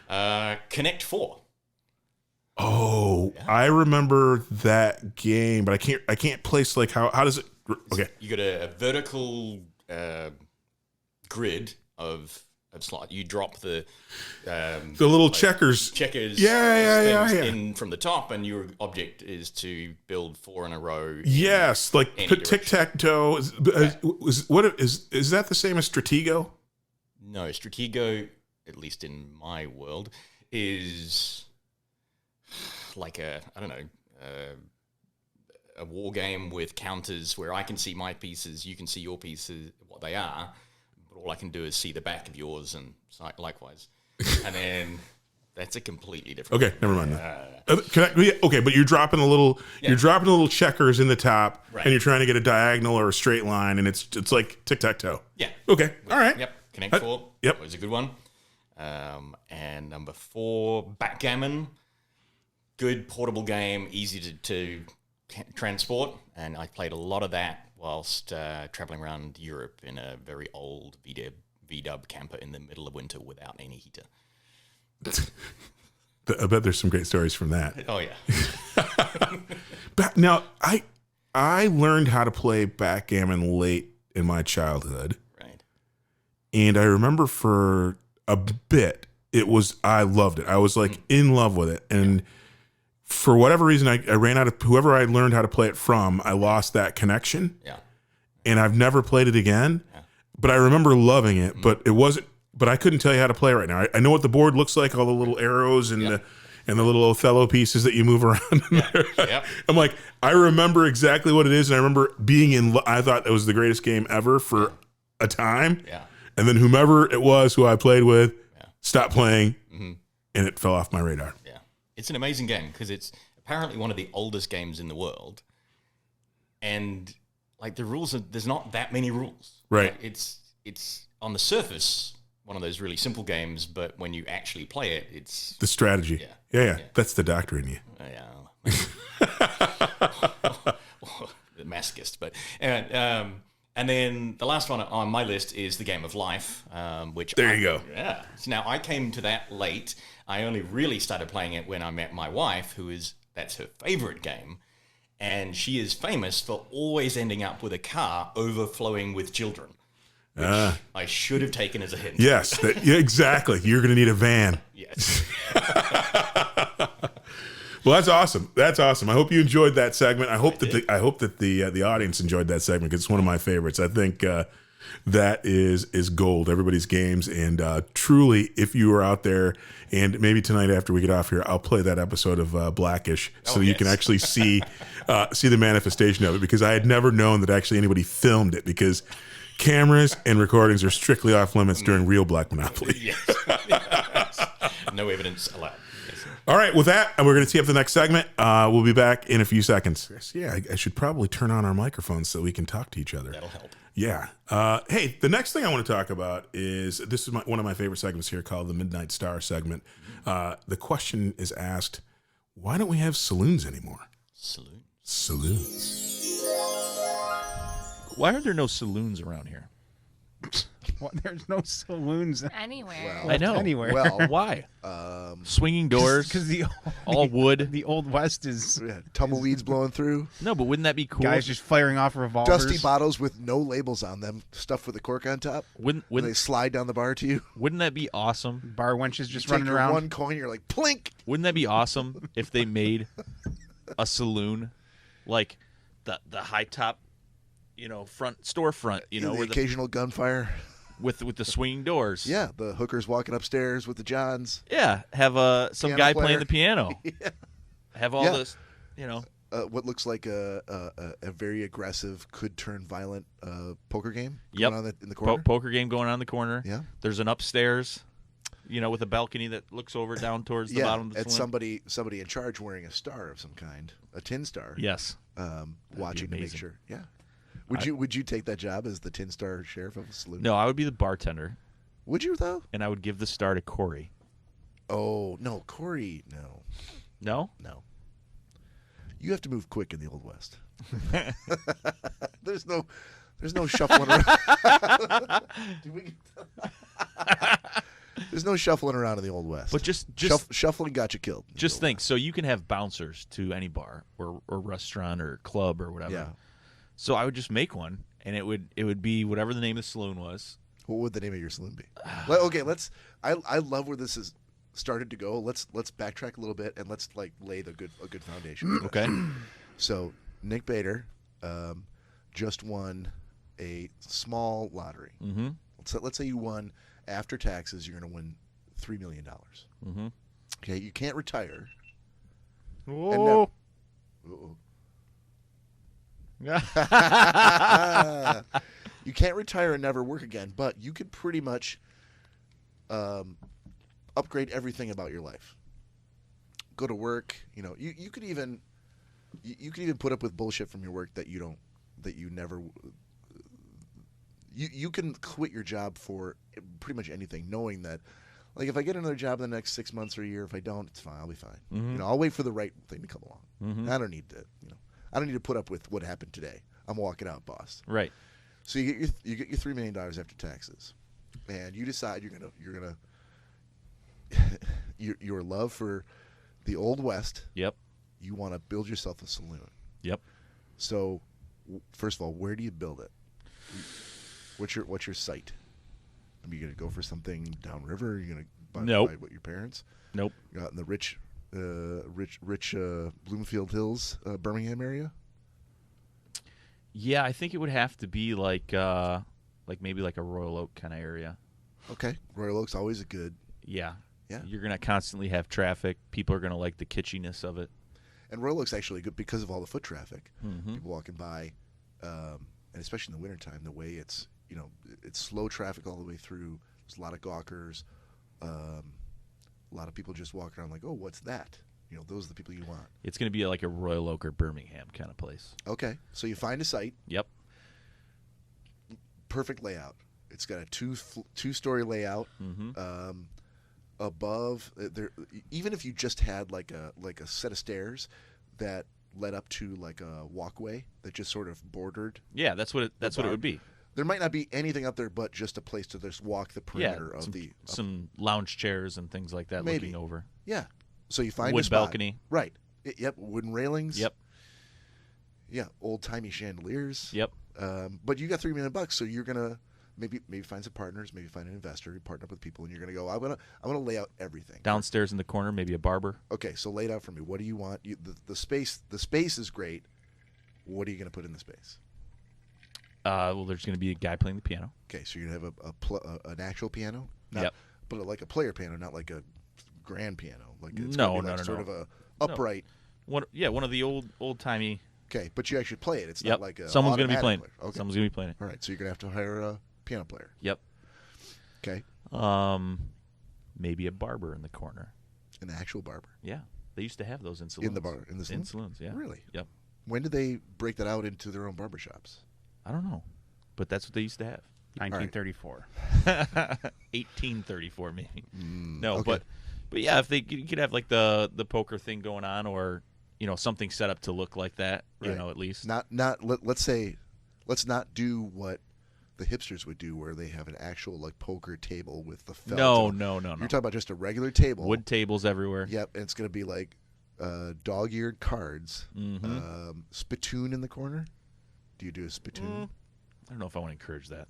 Yeah. Connect 4. Oh, yeah. I remember that game, but I can't place like how does it? Okay. You got a vertical grid of slot. You drop the little checkers yeah. in from the top, and your object is to build 4 in a row. Yes, like tic-tac-toe. Is that the same as Stratego? No, Stratego, at least in my world, is like a war game with counters where I can see my pieces, you can see your pieces, what they are. All I can do is see the back of yours, and likewise. And then that's a completely different. Okay, never mind that. Okay, but you're dropping you're dropping the little checkers in the top, right, and you're trying to get a diagonal or a straight line, and it's like tic-tac-toe. Yeah. Okay. All right. Yep. Connect 4. Yep. Was a good one. And number 4, backgammon. Good portable game, easy to transport, and I played a lot of that whilst traveling around Europe in a very old VW camper in the middle of winter without any heater. I bet there's some great stories from that. Oh, yeah. Now, I learned how to play backgammon late in my childhood. Right. And I remember for a bit, I loved it. I was like in love with it. And for whatever reason, I ran out of whoever I learned how to play it from. I lost that connection. Yeah. And I've never played it again. Yeah. But I remember loving it. But it wasn't. But I couldn't tell you how to play right now. I know what the board looks like, all the little arrows and the little Othello pieces that you move around in there. Yep. I'm like, I remember exactly what it is, and I remember being I thought that was the greatest game ever for a time. Yeah. And then whomever it was who I played with stopped playing, and it fell off my radar. Yeah. It's an amazing game because it's apparently one of the oldest games in the world. And like the rules are, there's not that many rules. Right. Like, it's on the surface one of those really simple games, but when you actually play it, it's the strategy. Yeah. That's the doctor in you. The masochist, but and then the last one on my list is the Game of Life, which there you go. Yeah. So now I came to that late. I only really started playing it when I met my wife, that's her favorite game, and she is famous for always ending up with a car overflowing with children. Which I should have taken as a hint. Yes, exactly. You're going to need a van. Yes. Well, that's awesome. That's awesome. I hope you enjoyed that segment. I hope that the audience enjoyed that segment because it's one of my favorites. I think that is gold. Everybody's games, and truly, if you are out there, and maybe tonight after we get off here, I'll play that episode of Blackish so you can actually see the manifestation of it. Because I had never known that actually anybody filmed it because cameras and recordings are strictly off limits during real Black Monopoly. Yes. No evidence allowed. All right, with that, we're going to tee up the next segment. We'll be back in a few seconds. Yeah, I should probably turn on our microphones so we can talk to each other. That'll help. Yeah. Hey, the next thing I want to talk about is one of my favorite segments here called the Midnight Star segment. The question is asked, why don't we have saloons anymore? Saloons. Why are there no saloons around here? Well, there's no saloons anywhere. I know. Anywhere. Well, why? Swinging doors, Because all wood. The Old West is Tumbleweeds blowing through. No, but wouldn't that be cool? guys just firing off revolvers. Dusty bottles with no labels on them, stuffed with a cork on top. Wouldn't they slide down the bar to you? Wouldn't that be awesome? Bar wenches just You running take your around. one coin, you're like plink. Wouldn't that be awesome if they made a saloon like the high top, front storefront, The where occasional gunfire. with the swinging doors. Yeah, the hookers walking upstairs with the Johns. Yeah, have some Piano guy player. playing the piano. Yeah. Have all Yeah. this, What looks like a very aggressive, could turn violent poker game Yep. going on in the corner. poker game going on in the corner. Yeah. There's an upstairs, with a balcony that looks over down towards the bottom of the and saloon. somebody in charge wearing a star of some kind, a tin star. Yes. Watching to make amazing. sure. Yeah. Would you take that job as the tin star sheriff of a saloon? No, I would be the bartender, Would you though? and I would give the star to Corey. Oh no, Corey, no. No? No. You have to move quick in the Old West. There's no shuffling around. There's no shuffling around in the Old West. But just shuffling got you killed. just think, so you can have bouncers to any bar or restaurant or club or whatever. Yeah. So I would just make one, and it would be whatever the name of the saloon was. What would the name of your saloon be? Okay, I love where this is started to go. Let's backtrack a little bit and let's lay a good foundation. Okay. So Nick Bader just won a small lottery. Mm-hmm. Let's say you won after taxes. You're going to win $3 million. Mm-hmm. Okay, you can't retire. Oh. You can't retire and never work again, but you could pretty much upgrade everything about your life. Go to work, you could even put up with bullshit from your work that you never. You can quit your job for pretty much anything, knowing that, if I get another job in the next 6 months or a year, if I don't, it's fine. I'll be fine. Mm-hmm. I'll wait for the right thing to come along. Mm-hmm. I don't need to. I don't need to put up with what happened today. I'm walking out, boss. Right. So you get your $3 million after taxes, and you decide your love for the Old West. Yep. You want to build yourself a saloon. Yep. So, first of all, where do you build it? What's your site? Are you going to go for something downriver? Are you going to buy what your parents? Nope. You're out in the rich Bloomfield Hills, Birmingham area. Yeah, I think it would have to be maybe like a Royal Oak kind of area. Okay, Royal Oak's always a good. Yeah. Yeah. You're gonna constantly have traffic. People are gonna like the kitschiness of it. And Royal Oak's actually good because of all the foot traffic. Mm-hmm. People walking by, and especially in the wintertime, the way it's slow traffic all the way through. There's a lot of gawkers. A lot of people just walking around like, oh, what's that? Those are the people you want. It's gonna be like a Royal Oak or Birmingham kind of place. Okay, so you find a site. Yep. perfect layout. It's got a two-story layout. Above there, even if you just had like a set of stairs that led up to like a walkway that just sort of bordered. Yeah, that's what it would be. There might not be anything up there but just a place to just walk the perimeter of some lounge chairs and things like that maybe. looking over. Yeah. So you find wood a spot. balcony. Right. Yep. Wooden railings. Yep. Yeah. Old-timey chandeliers. Yep. But you got $3 million, so you're gonna maybe find some partners, maybe find an investor, you partner up with people, and you're gonna go. I'm gonna lay out everything. Downstairs in the corner, maybe a barber. Okay, so lay it out for me. What do you want? The space. The space is great. What are you gonna put in the space? Well, there's gonna be a guy playing the piano. Okay, so you're gonna have an actual piano. Yep. But like a player piano, not like a grand piano. Like it's no, gonna be no, like no, sort no. of a upright. One of the old timey. Okay, but you actually play it. It's Yep. not like a Someone's gonna be automatic playing. player. Okay. Someone's gonna be playing it. All right, so you're gonna have to hire a piano player. Yep. Okay. Maybe a barber in the corner. An actual barber. Yeah, they used to have those in saloons. In the saloons. Yeah. Really? Yep. When did they break that out into their own barber shops? I don't know, but that's what they used to have. 1934. 1834 maybe. No, okay. but yeah, if you could have like the poker thing going on, or something set up to look like that, Right. at least. Let's not do what the hipsters would do, where they have an actual like poker table with the felt. No. You're talking about just a regular table. Wood tables everywhere. Yep, and it's going to be like dog-eared cards. Spittoon in the corner. Do you do a spittoon? I don't know if I want to encourage that.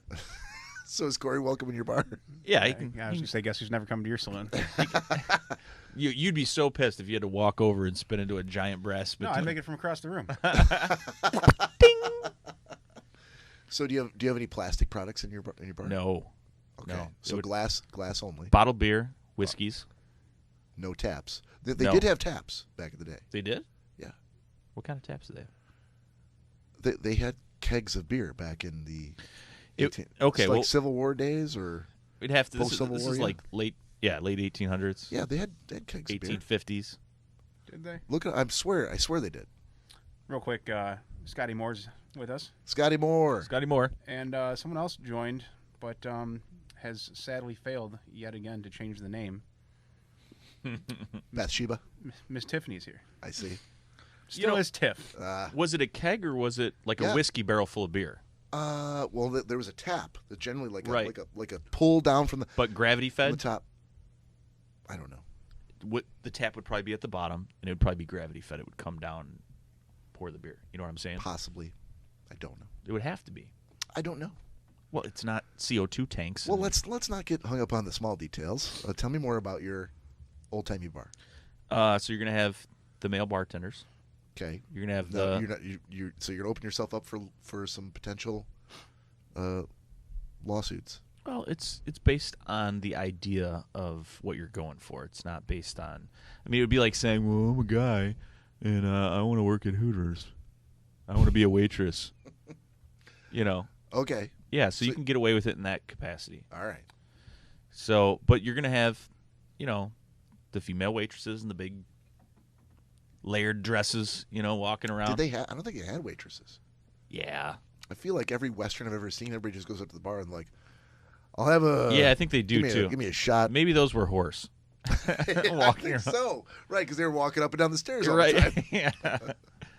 So is Corey welcome in your bar? Yeah, I was going to say, guess who's never come to your saloon? You'd be so pissed if you had to walk over and spin into a giant brass spittoon. No, I'd make it from across the room. So do you have any plastic products in your bar? No. Okay. No. So glass only. Bottled beer, whiskeys. No taps. They No. did have taps back in the day. They did? Yeah. What kind of taps did they have? They had kegs of beer back in the okay, like Civil War days, or we'd have to. This Post-Civil is War, like late 1800s. yeah, they had kegs of beer. 1850s. Did they? Look, I swear they did. Real quick, Scotty Moore's with us. Scotty Moore. Scotty Moore. And someone else joined, but has sadly failed yet again to change the name. Bathsheba. Miss Tiffany's here. I see. Still is Tiff. Was it a keg or was it like Yeah. a whiskey barrel full of beer? Well, there was a tap that generally like Right. like a pull down from the But gravity from the fed? top. I don't know. The tap would probably be at the bottom, and it would probably be gravity fed. It would come down and pour the beer. You know what I'm saying? Possibly. I don't know. It would have to be. I don't know. Well, it's not CO2 tanks. Well, let's not get hung up on the small details. Tell me more about your old-timey bar. So you're gonna have the male bartenders. Okay. You're gonna have No, so you're gonna open yourself up for some potential lawsuits. Well, it's based on the idea of what you're going for. It's not based on. I mean, it would be like saying, "Well, I'm a guy, and I want to work at Hooters. I want to be a waitress." Okay. Yeah, so you can get away with it in that capacity. All right. So, but you're gonna have, the female waitresses in the big layered dresses, walking around. Did they have? I don't think they had waitresses. Yeah. I feel like every Western I've ever seen, everybody just goes up to the bar and like, I'll have a. Yeah, I think they do too. Give me a shot. Maybe those were horse. I think so. Right, because they were walking up and down the stairs all Right. the time. Yeah.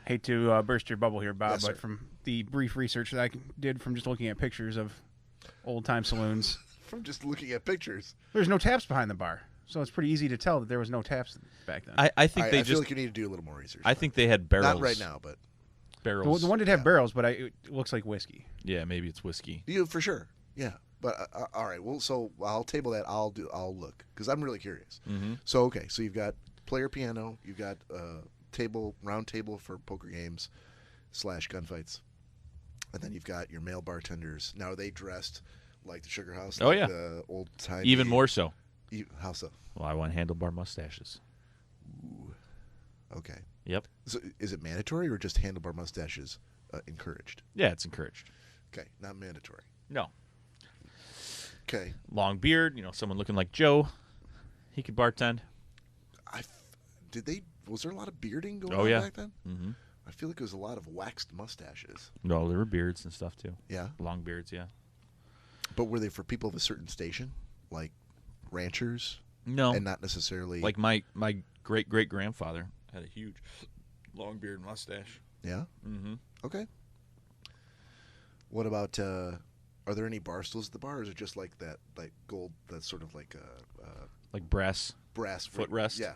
Hate to burst your bubble here, Bob, Yes, sir. but from the brief research that I did from just looking at pictures of old-time saloons, From just looking at pictures. there's no taps behind the bar. So it's pretty easy to tell that there was no taps back then. I think they I just. feel like you need to do a little more research. I think they had barrels. Not right now, but Barrels. The one did have barrels, but it looks like whiskey. Yeah, maybe it's whiskey. you for sure. Yeah, but all right. Well, so I'll table that. I'll look because I'm really curious. Mm-hmm. So okay, so you've got player piano, you've got round table for poker games / gunfights, and then you've got your male bartenders. Now are they dressed like the Sugar House? Oh, like yeah. the old time. Even more so. How so? Well, I want handlebar mustaches. Okay. Yep. So is it mandatory or just handlebar mustaches encouraged? Yeah, it's encouraged. Okay, not mandatory. No. Okay. Long beard, someone looking like Joe. He could bartend. Was there a lot of bearding going Oh, on yeah. back then? Mm-hmm. I feel like it was a lot of waxed mustaches. No, there were beards and stuff too. Yeah. Long beards, yeah. But were they for people of a certain station, like ranchers? No, and not necessarily like my great grandfather had a huge long beard and mustache. Yeah. Mm-hmm. Okay. What about? Are there any bar stools at the bar, or is it just like that, like gold? That's sort of like brass footrest. Yeah.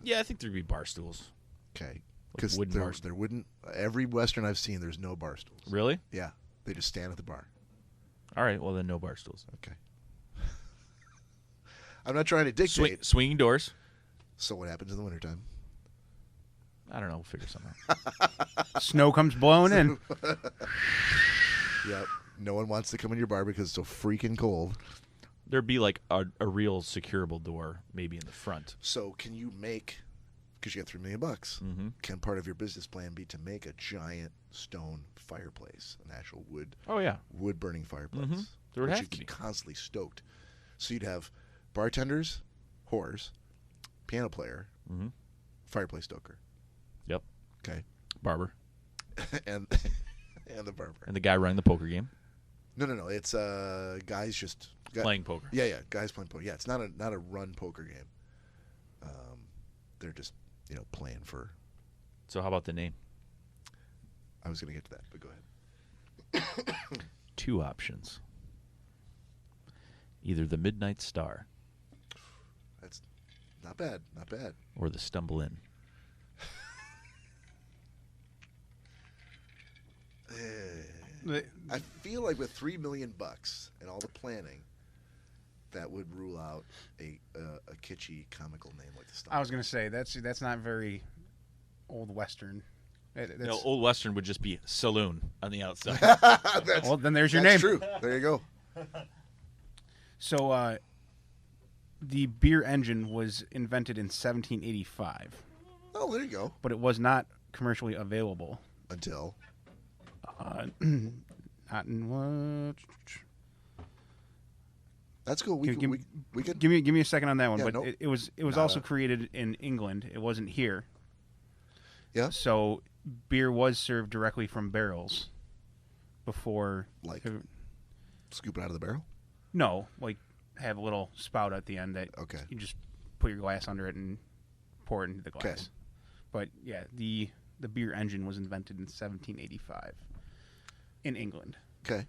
Yeah, I think there'd be bar stools. Okay. Because Like there wouldn't. Every Western I've seen, there's no bar stools. Really? Yeah. They just stand at the bar. All right. Well, then no bar stools. Okay. I'm not trying to dictate. Swinging doors. So what happens in the wintertime? I don't know. We'll figure something out. Snow comes blowing in. Yep. No one wants to come in your bar because it's so freaking cold. There'd be like a real securable door, maybe in the front. So can you make? Because you got $3 million. Mm-hmm. Can part of your business plan be to make a giant stone fireplace, an actual wood? Oh yeah. Wood burning fireplace. Mm-hmm. There would which have you'd to keep be constantly stoked. So you'd have bartenders, whores, piano player, Mm-hmm. fireplace stoker. Yep. Okay. Barber. and the barber. And the guy running the poker game. No. It's guys just Playing poker. Yeah. Guys playing poker. Yeah, it's not a run poker game. They're just playing for. So how about the name? I was going to get to that, but go ahead. 2 options. Either the Midnight Star That's not bad. Not bad. or the Stumble In. I feel like with $3 million and all the planning, that would rule out a kitschy comical name like the Stumble. I was gonna say that's not very old Western. No, Old Western would just be saloon on the outside. Well, then there's your That's name. true. There you go. So, the beer engine was invented in 1785, Oh, there you go. but it was not commercially available. Until Not in what? that's cool. We could. Give me a second on that one. Yeah, but nope. it was Not also a- created in England. It wasn't here. Yeah. So beer was served directly from barrels before. Like scoop it out of the barrel. No, like have a little spout at the end that Okay. you just put your glass under it and pour it into the glass. Okay. But yeah, the beer engine was invented in 1785 in England. Okay.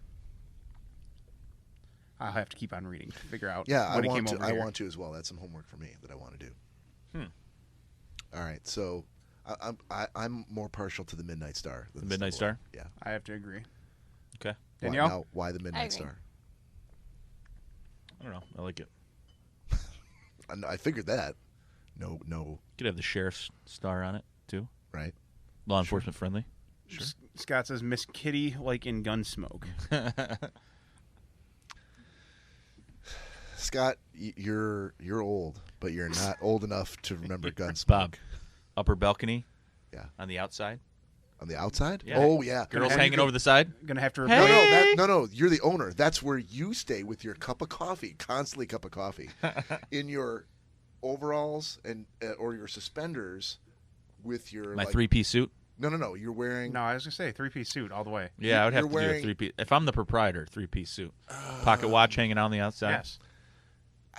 I'll have to keep on reading to figure out. Yeah, when I it came want to. over I here. want to as well. That's some homework for me that I want to do. Hmm. All right, so I'm more partial to the Midnight Star. Than The Midnight Stumble. Star? Yeah. I have to agree. Okay. Danielle? Why the Midnight agree. Star? I don't know. I like it. I figured that. No, You could have the sheriff's star on it too. right? Law enforcement friendly. Sure. Scott says Miss Kitty like in Gunsmoke. Scott, you're old, but you're not old enough to remember Gunsmoke. Bob, upper balcony. Yeah. On the outside. On the outside? Yeah. Oh yeah. Girls have hanging you- over the side. Gonna have to Hey! replace. No. You're the owner. That's where you stay with your cup of coffee, constantly cup of coffee, in your overalls and or your suspenders, with your My like, 3-piece suit. No. You're wearing. No, I was gonna say 3-piece suit all the way. Yeah, I would have You're to do wearing- a 3-piece. If I'm the proprietor, 3-piece suit. Pocket watch hanging on the outside. Yes.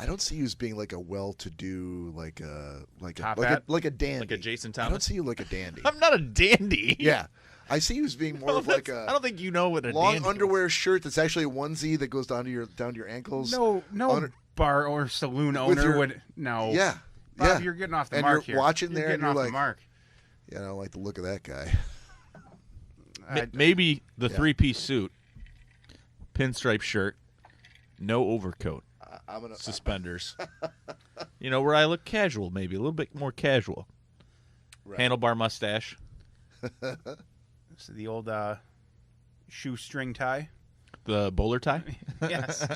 I don't see you as being like a well-to-do, like a Top like hat? a dandy. Like a Jason I don't Thomas. see you like a dandy. I'm not a dandy. Yeah, I see you as being more of like a I don't think you know what a long dandy underwear shirt that's actually a onesie that goes down to your ankles. No Under- bar or saloon owner your- would. No. Yeah, Bob, yeah. you're getting off the And mark you're here. watching You're there and getting you're off like- the mark. Yeah, I don't like the look of that guy. Maybe the Yeah. 3-piece suit, pinstripe shirt, no overcoat, I'm gonna. suspenders. Where I look casual, maybe a little bit more casual. Right. Handlebar mustache. This is the old shoestring tie. The bowler tie. Yes.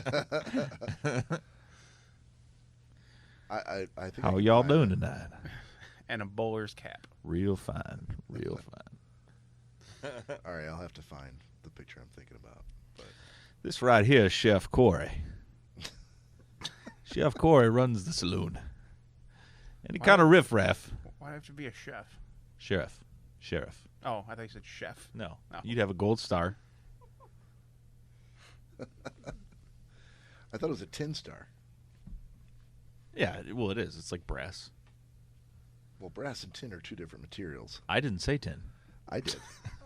I think. How I can y'all find doing that. tonight? And a bowler's cap. Real fine. Real fine. All right, I'll have to find the picture I'm thinking about. But This right here is Chef Corey. Chef Corey runs the saloon. And he kind of riff-raff. Why do I have to be a chef? Sheriff. Oh, I thought you said chef. No. No. You'd have a gold star. I thought it was a tin star. Yeah, well, it is. It's like brass. Well, brass and tin are two different materials. I didn't say tin. I did.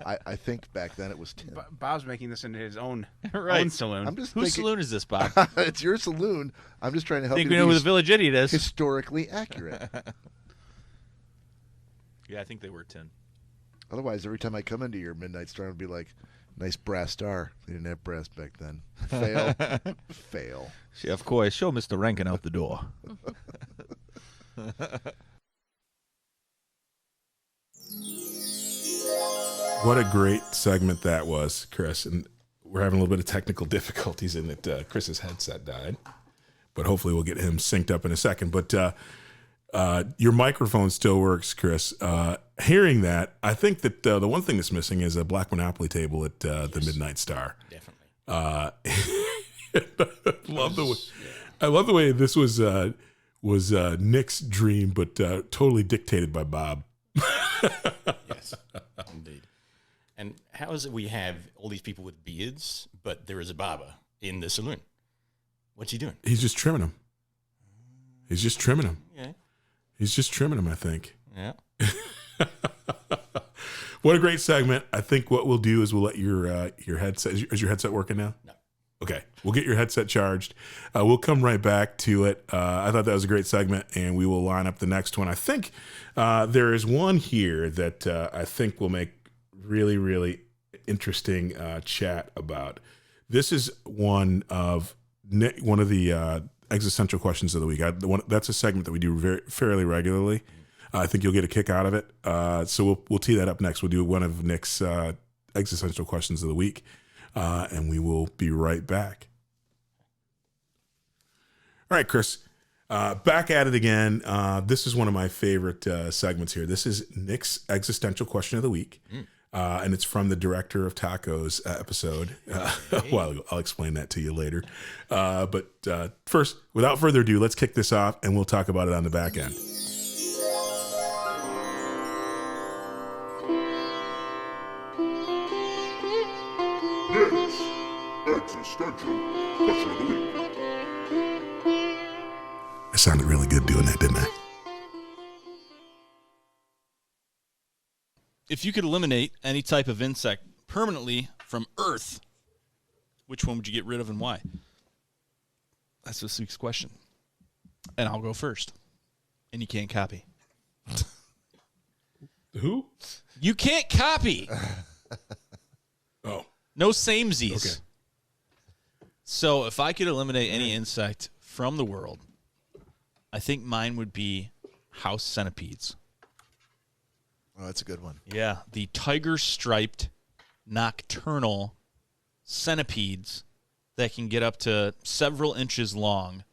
I think back then it was tin. Bob's making this into his own, Right. own saloon. I'm just Whose thinking, saloon is this, Bob? it's your saloon. I'm just trying to help I think you we know be who the village idiot is. historically accurate. Yeah, I think they were tin. Otherwise, every time I come into your midnight store, I'd be like, nice brass star. They didn't have brass back then. Fail. Fail. Yeah, of course. Show Mr. Rankin out the door. What a great segment that was, Chris. And we're having a little bit of technical difficulties in that Chris's headset died. But hopefully we'll get him synced up in a second. But your microphone still works, Chris. Hearing that, I think that the one thing that's missing is a Black Monopoly table at the Midnight Star. Definitely. I love the way this was Nick's dream, but totally dictated by Bob. Yes, indeed. And how is it we have all these people with beards, but there is a barber in the saloon? What's he doing? He's just trimming them. He's just trimming them. Yeah. He's just trimming them, I think. Yeah. What a great segment. I think what we'll do is we'll let your headset, is your headset working now? No. Okay. We'll get your headset charged. We'll come right back to it. I thought that was a great segment, and we will line up the next one. I think there is one here that I think will make really, really interesting chat about. This is one of the existential questions of the week. That's a segment that we do fairly regularly. I think you'll get a kick out of it. So we'll tee that up next. We'll do one of Nick's existential questions of the week, and we will be right back. All right, Chris, back at it again. This is one of my favorite segments here. This is Nick's existential question of the week. And it's from the Director of Tacos episode. Well, I'll explain that to you later. But first, without further ado, let's kick this off and we'll talk about it on the back end. Existential question of the week. I sounded really good doing that, didn't I? If you could eliminate any type of insect permanently from Earth, which one would you get rid of and why? That's this week's question. And I'll go first. And you can't copy. Who? You can't copy. Oh. No samesies. Okay. So if I could eliminate any insect from the world, I think mine would be house centipedes. Oh, that's a good one. Yeah, the tiger-striped nocturnal centipedes that can get up to several inches long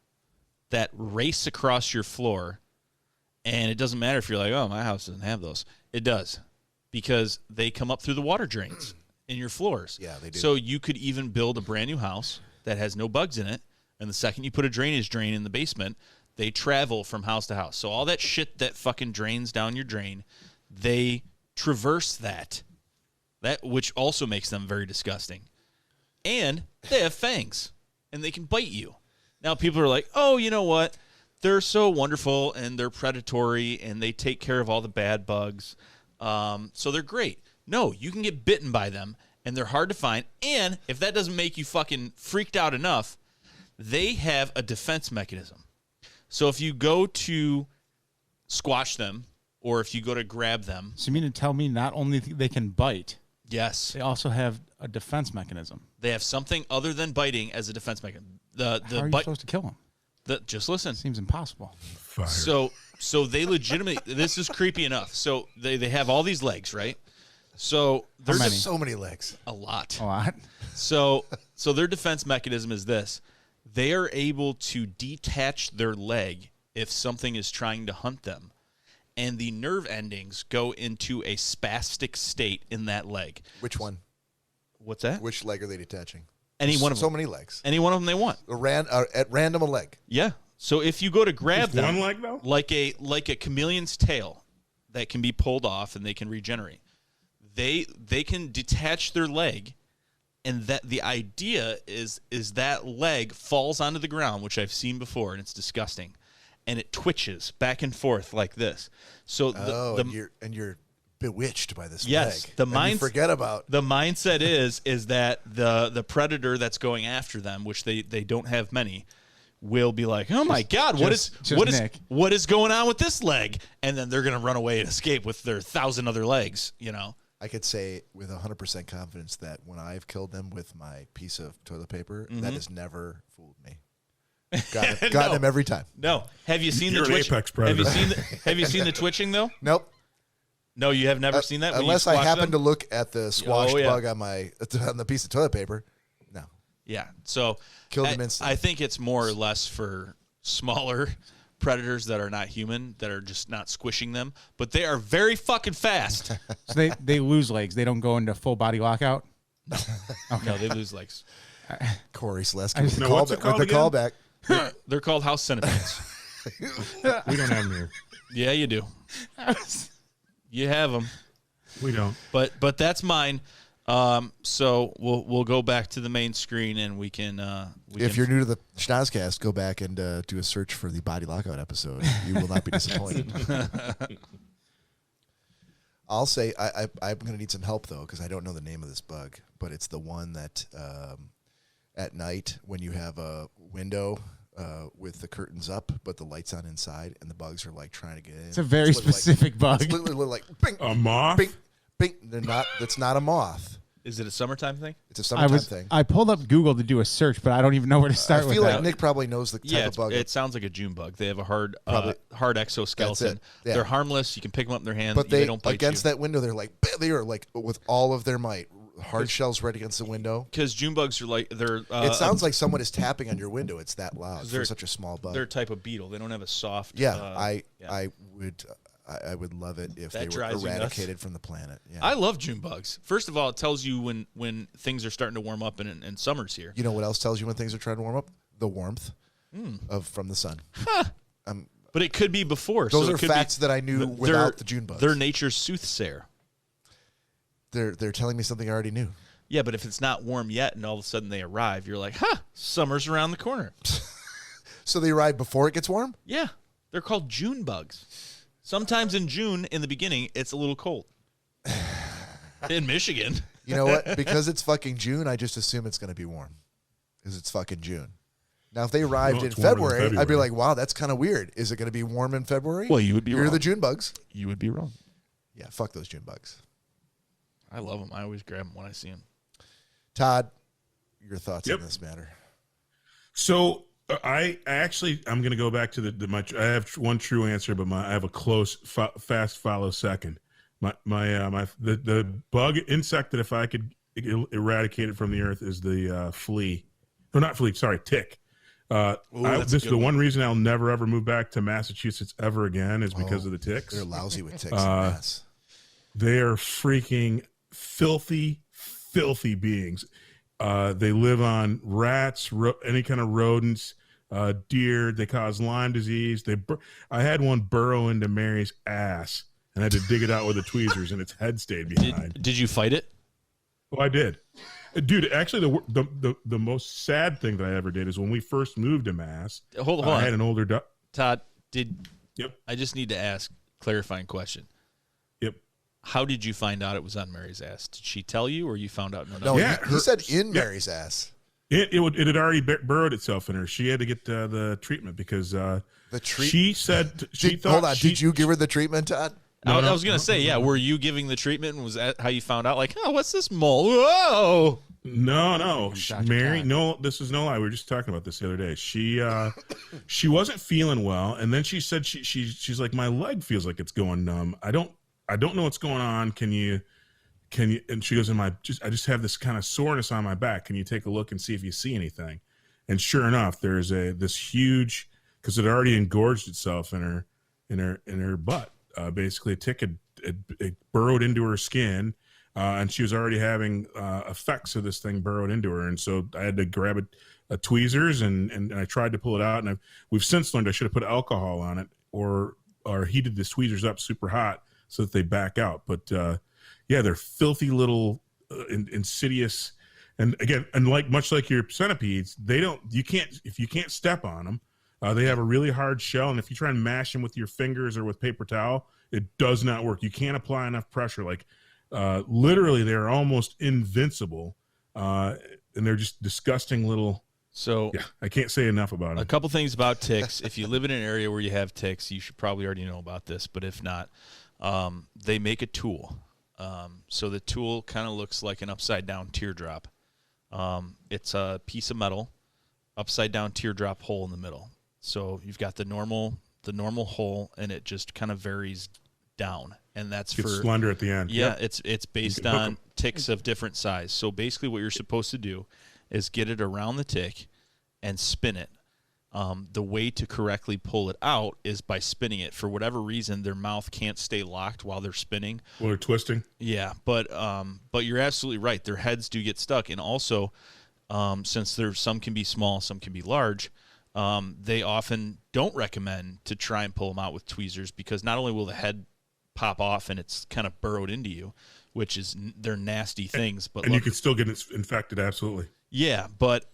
that race across your floor, and it doesn't matter if you're like, oh, my house doesn't have those. It does, because they come up through the water drains in your floors. Yeah, they do. So you could even build a brand-new house that has no bugs in it, and the second you put a drainage drain in the basement, they travel from house to house. So all that shit that fucking drains down your drain, they traverse that, which also makes them very disgusting. And they have fangs, and they can bite you. Now, people are like, oh, you know what? They're so wonderful, and they're predatory, and they take care of all the bad bugs, so they're great. No, you can get bitten by them, and they're hard to find. And if that doesn't make you fucking freaked out enough, they have a defense mechanism. So if you go to squash them, or if you go to grab them. So you mean to tell me not only they can bite, yes, they also have a defense mechanism? They have something other than biting as a defense mechanism. How are you supposed to kill them? Just listen. Seems impossible. Fire. So they legitimately, this is creepy enough. So they have all these legs, right? So there's many? So many legs. a lot. A lot. So their defense mechanism is this. They are able to detach their leg if something is trying to hunt them. And the nerve endings go into a spastic state in that leg. Which one? What's that? Which leg are they detaching? Any one of them. So many legs. Any one of them they want. At random a leg. Yeah. So if you go to grab Just them, one leg, though? like a chameleon's tail that can be pulled off and they can regenerate. They can detach their leg And that the idea is that leg falls onto the ground, which I've seen before, and it's disgusting, and it twitches back and forth like this. So you're bewitched by this yes, leg. The mind forget about the mindset is that the predator that's going after them, which they don't have many, will be like, oh my God, what is going on with this leg? And then they're gonna run away and escape with their 1,000 other legs, you know. I could say with 100% confidence that when I've killed them with my piece of toilet paper, that has never fooled me. Gotten them every time. No. Have you seen You're the twitch? apex predator. Have you seen the twitching though? Nope. No, you have never seen that. Unless I happen to look at the squashed yeah. bug on the piece of toilet paper. No. Yeah. So Killed them instantly. I think it's more or less for smaller predators that are not human, that are just not squishing them, but they are very fucking fast. So they lose legs. They don't go into full body lockout. Okay. No, they lose legs. Corey Selesky with the what's it called again? callback. They're called house centipedes. We don't have them here. Yeah, you do. You have them. We don't. But that's mine. So we'll go back to the main screen and we can. If you're new to the Schnozzcast, go back and do a search for the body lockout episode. You will not be disappointed. I'll say I'm going to need some help though because I don't know the name of this bug, but it's the one that at night when you have a window with the curtains up, but the lights on inside, and the bugs are like trying to get in. It's a very specific bug. It's literally like bing, A moth? bing, bing. They're not. That's not a moth. Is it a summertime thing? It's a summertime thing. I pulled up Google to do a search, but I don't even know where to start I with feel like that. Nick probably knows the type of bug. It sounds like a June bug. They have a hard exoskeleton. That's it. Yeah. They're harmless. You can pick them up in their hands. But they don't bite against you. that window, they are like with all of their might, hard shells right against the window. Because June bugs are like they're. It sounds like someone is tapping on your window. It's that loud for such a small bug. They're a type of beetle. They don't have a soft. Yeah, I would love it if That they were drives you nuts. eradicated from the planet. Yeah. I love June bugs. First of all, it tells you when things are starting to warm up and summer's here. You know what else tells you when things are trying to warm up? The warmth from the sun. But it could be before. Those so are it could facts be, that I knew without the June bugs. They're nature's soothsayer. They're telling me something I already knew. Yeah, but if it's not warm yet and all of a sudden they arrive, you're like, summer's around the corner. So they arrive before it gets warm? Yeah, they're called June bugs. Sometimes in June, in the beginning, it's a little cold. In Michigan. You know what? Because it's fucking June, I just assume it's going to be warm. Because it's fucking June. Now, if they arrived in February, I'd be like, wow, that's kind of weird. Is it going to be warm in February? Well, you would be wrong. You're the June bugs. You would be wrong. Yeah, fuck those June bugs. I love them. I always grab them when I see them. Todd, your thoughts on this matter? So I'm going to go back to I have one true answer, but I have a close, fast follow second. The bug insect that if I could eradicate it from the earth is the flea. No, not flea. Sorry, tick. This is the one reason I'll never ever move back to Massachusetts ever again is because of the ticks. They're lousy with ticks. Mass. They are freaking filthy beings. They live on rats, any kind of rodents, deer. They cause Lyme disease. I had one burrow into Mary's ass and I had to dig it out with the tweezers, and its head stayed behind. Did you fight it? Oh, I did. Dude, actually, the most sad thing that I ever did is when we first moved to Mass. Hold on. I had an older dog. Todd, Yep. I just need to ask clarifying question. Yep. How did you find out it was on Mary's ass? Did she tell you, or you found out? No, he said in Mary's ass. It had already burrowed itself in her. She had to get the treatment because the treatment. She said she thought. Hold on, did you give her the treatment, Todd? I was going to say, yeah. Were you giving the treatment? And was that how you found out? Like, what's this mole? Whoa! No, Mary. No, this is no lie. We were just talking about this the other day. She wasn't feeling well, and then she said she's like, my leg feels like it's going numb. I don't know what's going on. Can you? And she goes, I just have this kind of soreness on my back. Can you take a look and see if you see anything? And sure enough, there's this huge, because it already engorged itself in her butt. Basically, a tick had burrowed into her skin, and she was already having effects of this thing burrowed into her. And so I had to grab a tweezers, and I tried to pull it out. And we've since learned I should have put alcohol on it or heated the tweezers up super hot so that they back out. But yeah, they're filthy little insidious. And again, and much like your centipedes, if you can't step on them, they have a really hard shell. And if you try and mash them with your fingers or with paper towel, it does not work. You can't apply enough pressure. Literally, they're almost invincible. And they're just disgusting little. So yeah, I can't say enough about them. A couple things about ticks. If you live in an area where you have ticks, you should probably already know about this. But if not, they make a tool. So the tool kind of looks like an upside down teardrop. It's a piece of metal, upside down teardrop hole in the middle. So you've got the normal hole, and it just kind of varies down, and that's it's slender at the end. Yeah, yep. It's based on ticks of different size. So basically, what you're supposed to do is get it around the tick and spin it. The way to correctly pull it out is by spinning it. For whatever reason, their mouth can't stay locked while they're spinning. Well, they're twisting. Yeah, but you're absolutely right. Their heads do get stuck, and also since some can be small, some can be large. They often don't recommend to try and pull them out with tweezers because not only will the head pop off and it's kind of burrowed into you, which is they're nasty things, but you can still get infected. Absolutely. Yeah, but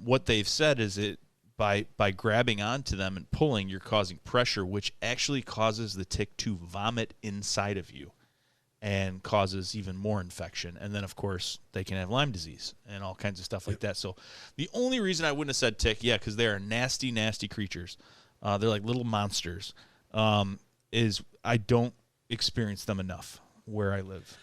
what they've said is by grabbing onto them and pulling, you're causing pressure, which actually causes the tick to vomit inside of you and causes even more infection. And then, of course, they can have Lyme disease and all kinds of stuff like that. So the only reason I wouldn't have said tick, because they are nasty, nasty creatures. They're like little monsters, is I don't experience them enough where I live.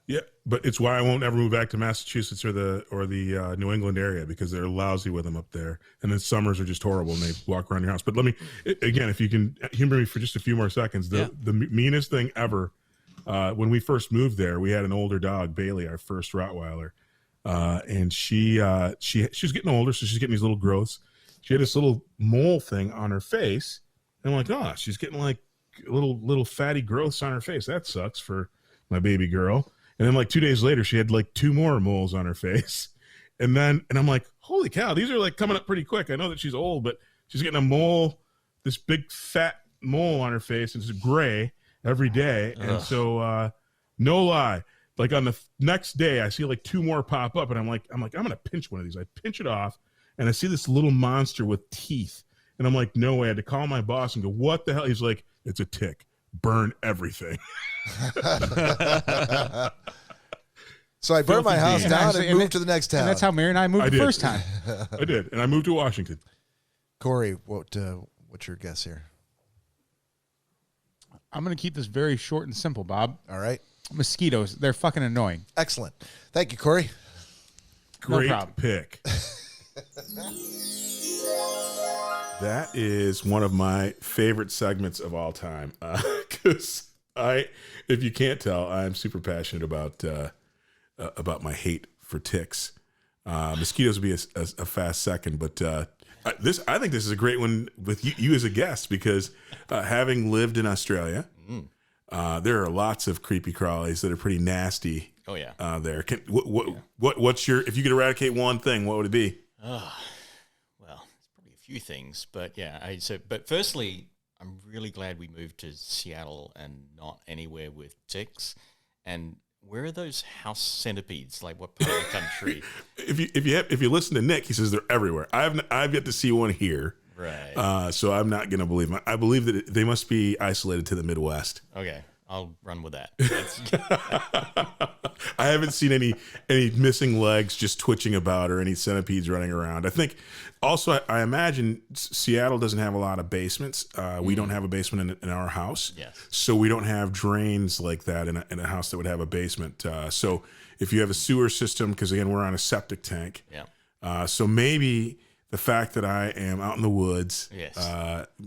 Yeah, but it's why I won't ever move back to Massachusetts or the New England area because they're lousy with them up there. And then summers are just horrible and they walk around your house. But let me, again, if you can humor me for just a few more seconds, the meanest thing ever, when we first moved there, we had an older dog, Bailey, our first Rottweiler. And she was getting older, so she's getting these little growths. She had this little mole thing on her face. And I'm like, oh, she's getting like little fatty growths on her face. That sucks for my baby girl. And then like 2 days later, she had like 2 more moles on her face. And I'm like, holy cow, these are like coming up pretty quick. I know that she's old, but she's getting a mole, this big fat mole on her face. And it's gray every day. Ugh. And so, no lie, like on the next day, I see like 2 more pop up. And I'm like, I'm going to pinch one of these. I pinch it off and I see this little monster with teeth. And I'm like, no way. I had to call my boss and go, what the hell? He's like, it's a tick. Burn everything. So I burned my house down and moved to the next town. And that's how Mary and I moved the first time. I did. And I moved to Washington. Corey, what's your guess here? I'm going to keep this very short and simple, Bob. All right. Mosquitoes. They're fucking annoying. Excellent. Thank you, Corey. Great no problem. pick. That is one of my favorite segments of all time because if you can't tell, I'm super passionate about my hate for ticks. Mosquitoes would be a fast second, but I think this is a great one with you as a guest because having lived in Australia, there are lots of creepy crawlies that are pretty nasty. Oh yeah, there. What's your, if you could eradicate one thing, what would it be? Few things, but yeah, but firstly, I'm really glad we moved to Seattle and not anywhere with ticks. And where are those house centipedes? Like what part of the country? If you listen to Nick, he says they're everywhere. I've yet to see one here. Right. So I'm not going to believe him. I believe that they must be isolated to the Midwest. Okay. I'll run with that. I haven't seen any missing legs just twitching about or any centipedes running around. I think also I imagine Seattle doesn't have a lot of basements. We don't have a basement in our house. Yes. So we don't have drains like that in a house that would have a basement. So if you have a sewer system, because again, we're on a septic tank. Yeah. So maybe the fact that I am out in the woods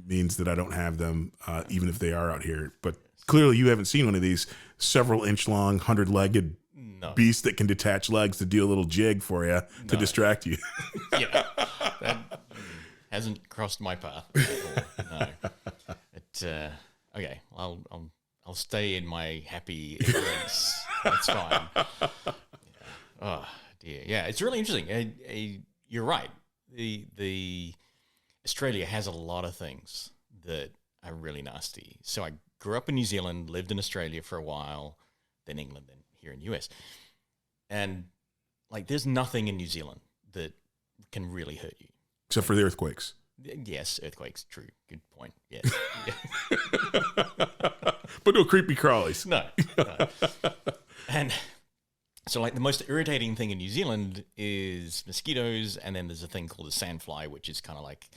means that I don't have them, even if they are out here. But clearly, you haven't seen one of these several inch long, 100-legged beasts that can detach legs to do a little jig for you to distract you. Yeah, that hasn't crossed my path at all. No. Okay. I'll stay in my happy ignorance. That's fine. Yeah. Oh dear. Yeah, it's really interesting. You're right. The Australia has a lot of things that are really nasty. So I grew up in New Zealand, lived in Australia for a while, then England, then here in the US. And like there's nothing in New Zealand that can really hurt you. Except for the earthquakes. Yes, earthquakes, true. Good point. Yes. But no creepy crawlies. No. And so like the most irritating thing in New Zealand is mosquitoes, and then there's a thing called a sandfly, which is kind of like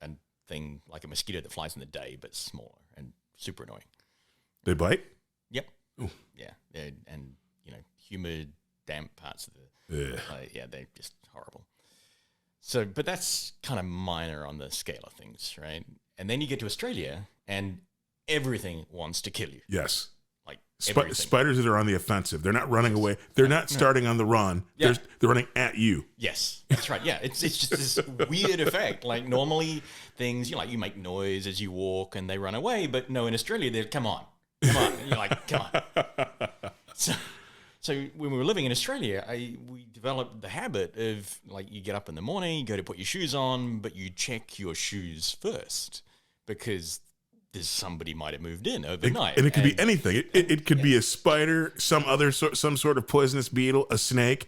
a thing, like a mosquito that flies in the day, but smaller and super annoying. They bite? Yep. Ooh. Yeah. And, humid, damp parts of they're just horrible. So, but that's kind of minor on the scale of things, right? And then you get to Australia, and everything wants to kill you. Yes. Like spiders that are on the offensive. They're not running away. They're not starting on the run. Yeah. They're running at you. Yes, that's right. Yeah, it's just this weird effect. Like normally things, you make noise as you walk, and they run away. But no, in Australia, they're come on. And you're like, come on. So when we were living in Australia, we developed the habit of you get up in the morning, you go to put your shoes on, but you check your shoes first because somebody might have moved in overnight. And it could be anything. It could be a spider, some sort of poisonous beetle, a snake.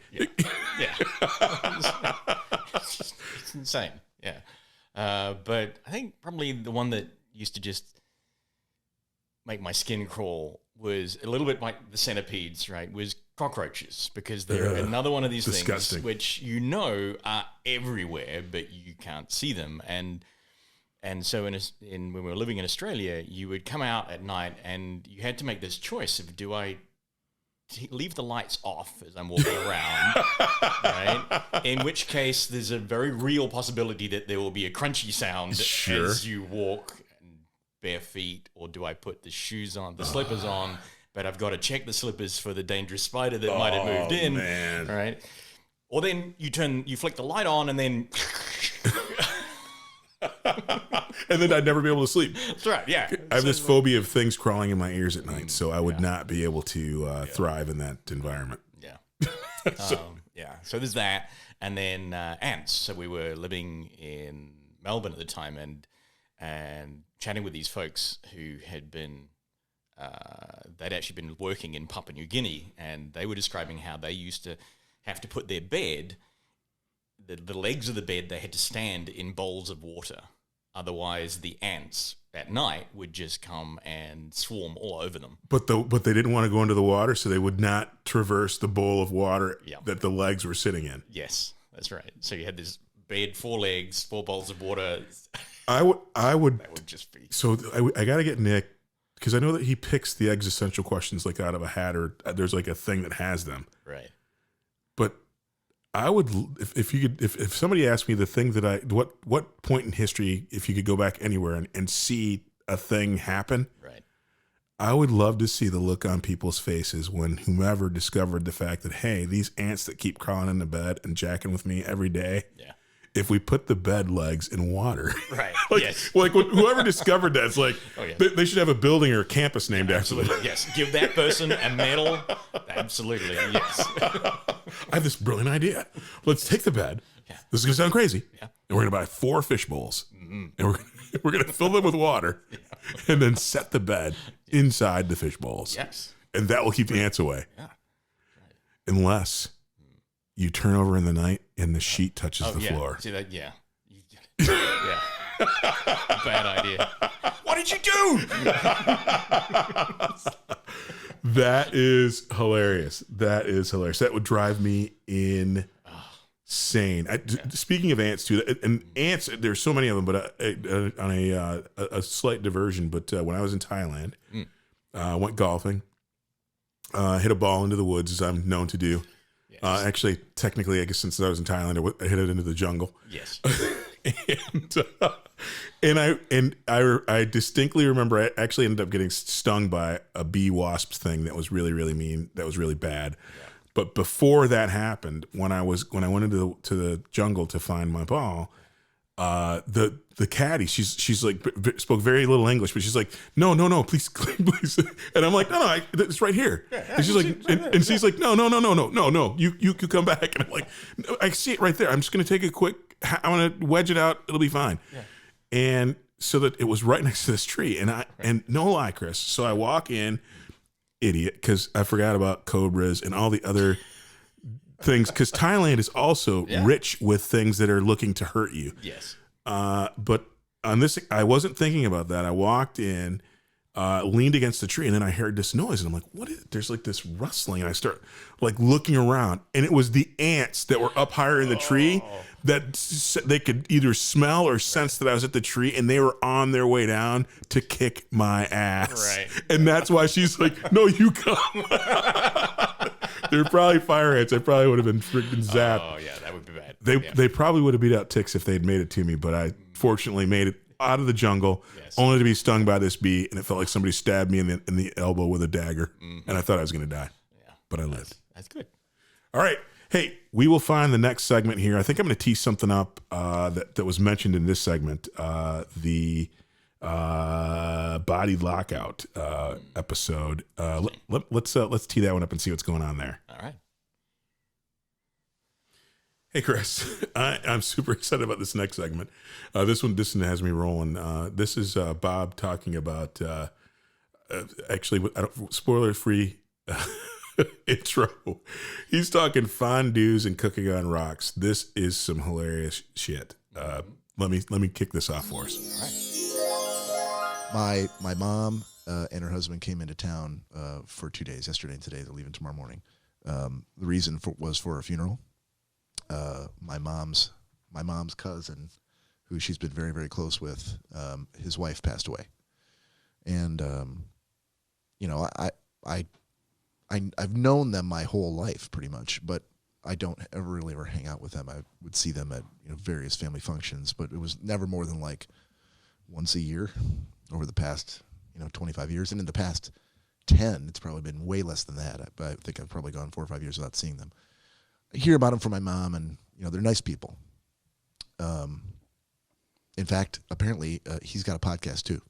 Yeah. It's insane. Yeah. But I think probably the one that used to just make my skin crawl was a little bit like the centipedes, right? Was cockroaches, because they're another one of these disgusting things which are everywhere, but you can't see them. And so when we were living in Australia, you would come out at night and you had to make this choice of, do I leave the lights off as I'm walking around, right? In which case, there's a very real possibility that there will be a crunchy sound as you walk bare feet, or do I put the shoes on, the slippers on, but I've got to check the slippers for the dangerous spider that might have moved in, man. Right? Or then you flick the light on, and then and then I'd never be able to sleep. That's right. Yeah, I have this phobia of things crawling in my ears at night, so I would not be able to thrive in that environment. Yeah. So there's that, and then ants. So we were living in Melbourne at the time, and chatting with these folks who had been, they'd actually been working in Papua New Guinea, and they were describing how they used to have to put their bed, the legs of the bed, they had to stand in bowls of water. Otherwise, the ants at night would just come and swarm all over them. But they didn't want to go into the water, so they would not traverse the bowl of water that the legs were sitting in. Yes, that's right. So you had this bed, 4 legs, 4 bowls of water. I would that would just be. So I got to get Nick, because I know that he picks the existential questions out of a hat, or there's a thing that has them. Right. But I would, if somebody asked me the thing that what point in history, if you could go back anywhere and see a thing happen, right, I would love to see the look on people's faces when whomever discovered the fact that, hey, these ants that keep crawling into bed and jacking with me every day. Yeah. If we put the bed legs in water, right? Yes. Whoever discovered that, it's they should have a building or a campus named after them. Yes, give that person a medal. Absolutely, yes. I have this brilliant idea. Let's take the bed. Yeah. This is gonna sound crazy. Yeah. And we're gonna buy 4 fish bowls, and we're gonna fill them with water, and then set the bed inside the fish bowls. Yes, and that will keep the ants away. Yeah, right. Unless you turn over in the night and the sheet touches the floor. See that? Yeah. Yeah. Bad idea. What did you do? That is hilarious. That would drive me insane. Speaking of ants, too, and ants, there's so many of them, but on a slight diversion, but when I was in Thailand, went golfing, hit a ball into the woods, as I'm known to do. Actually, technically, I guess since I was in Thailand, I hit it into the jungle. Yes. and I distinctly remember I actually ended up getting stung by a bee wasp thing that was really, really mean. That was really bad. Yeah. But before that happened, when I went into the jungle to find my ball, the caddy, she's like spoke very little English, but she's like, no, please, and I'm like, no, it's right here. And she's like, and she's like, no, you come back, and I'm like, no, I see it right there. I'm just gonna take a quick, I'm gonna wedge it out, it'll be fine. Yeah. And so that it was right next to this tree, and no lie, Chris. So I walk in, idiot, because I forgot about cobras and all the other things, because Thailand is also rich with things that are looking to hurt you. Yes. But on this, I wasn't thinking about that. I walked in, leaned against the tree, and then I heard this noise, and I'm like, "What is?" There's like this rustling, and I start like looking around, and it was the ants that were up higher in the tree that they could either smell or sense that I was at the tree, and they were on their way down to kick my ass. Right. And that's why she's like, "No, you come." They're probably fire ants. I probably would have been freaking zapped. Oh yeah, that would be bad. They probably would have beat out ticks if they'd made it to me, but I fortunately made it out of the jungle, only to be stung by this bee, and it felt like somebody stabbed me in the elbow with a dagger, and I thought I was going to die, but I lived. That's good. All right. Hey, we will find the next segment here. I think I'm going to tee something up that was mentioned in this segment, the body lockout episode. Let's tee that one up and see what's going on there. All right. Hey, Chris, I'm super excited about this next segment. This one has me rolling. This is Bob talking about, actually, spoiler-free intro. He's talking fondues and cooking on rocks. This is some hilarious shit. Let me kick this off for us. All right. My mom and her husband came into town for 2 days, yesterday and today. They're leaving tomorrow morning. The reason was for a funeral. My mom's cousin, who she's been very, very close with, his wife passed away, and I've known them my whole life pretty much, but I don't ever hang out with them. I would see them at various family functions, but it was never more than like once a year over the past 25 years, and in the past 10, it's probably been way less than that. I think I've probably gone 4 or 5 years without seeing them. I hear about them from my mom, and they're nice people. In fact, apparently he's got a podcast too.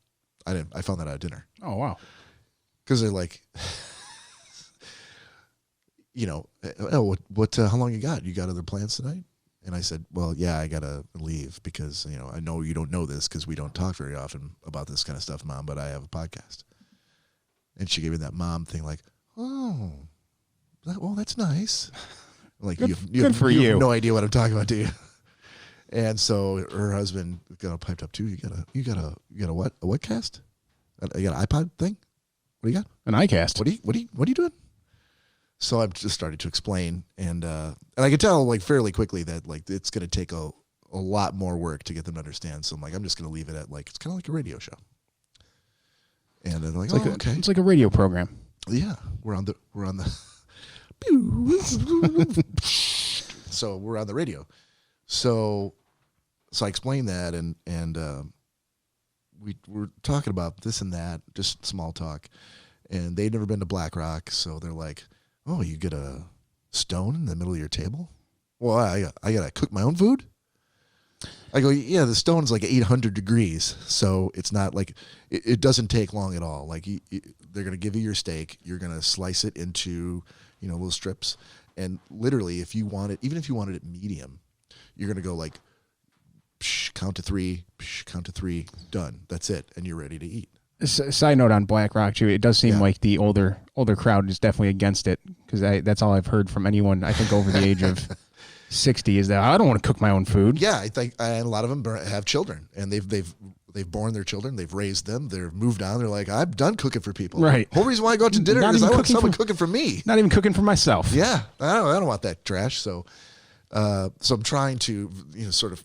I found that out at dinner. Oh wow! Because they're like, what? How long you got? You got other plans tonight? And I said, well, yeah, I gotta leave because I know you don't know this because we don't talk very often about this kind of stuff, Mom. But I have a podcast. And she gave me that mom thing, like, oh, well, that's nice. Like good, you have no idea what I'm talking about, do you? And so her husband got piped up too. You got a what? A what cast? You got an iPod thing? What do you got? An iCast. What are you doing? So I've just started to explain, and I could tell like fairly quickly that like it's going to take a lot more work to get them to understand. So I'm just going to leave it at like it's kind of like a radio show. And they're like, okay, it's like a radio program. Yeah, we're on the. So we're on the radio. So I explained that, and we were talking about this and that, just small talk. And they'd never been to Black Rock, so they're like, "Oh, you get a stone in the middle of your table? Well, I gotta cook my own food." I go, "Yeah, the stone's like 800 degrees, so it's not like it doesn't take long at all. Like they're gonna give you your steak, you're gonna slice it into little strips, and literally, if you want it, even if you wanted it medium, you're gonna go like, psh, count to three, done. That's it, and you're ready to eat." Side note on Black Rock too, it does seem like the older crowd is definitely against it because that's all I've heard from anyone I think over the age of 60 is that I don't want to cook my own food. Yeah, I think and a lot of them have children, and they've born their children, they've raised them, they've moved on. They're like, I'm done cooking for people. Right. The whole reason why I go out to dinner is I want someone cooking for me. Not even cooking for myself. Yeah, I don't want that trash. So I'm trying to sort of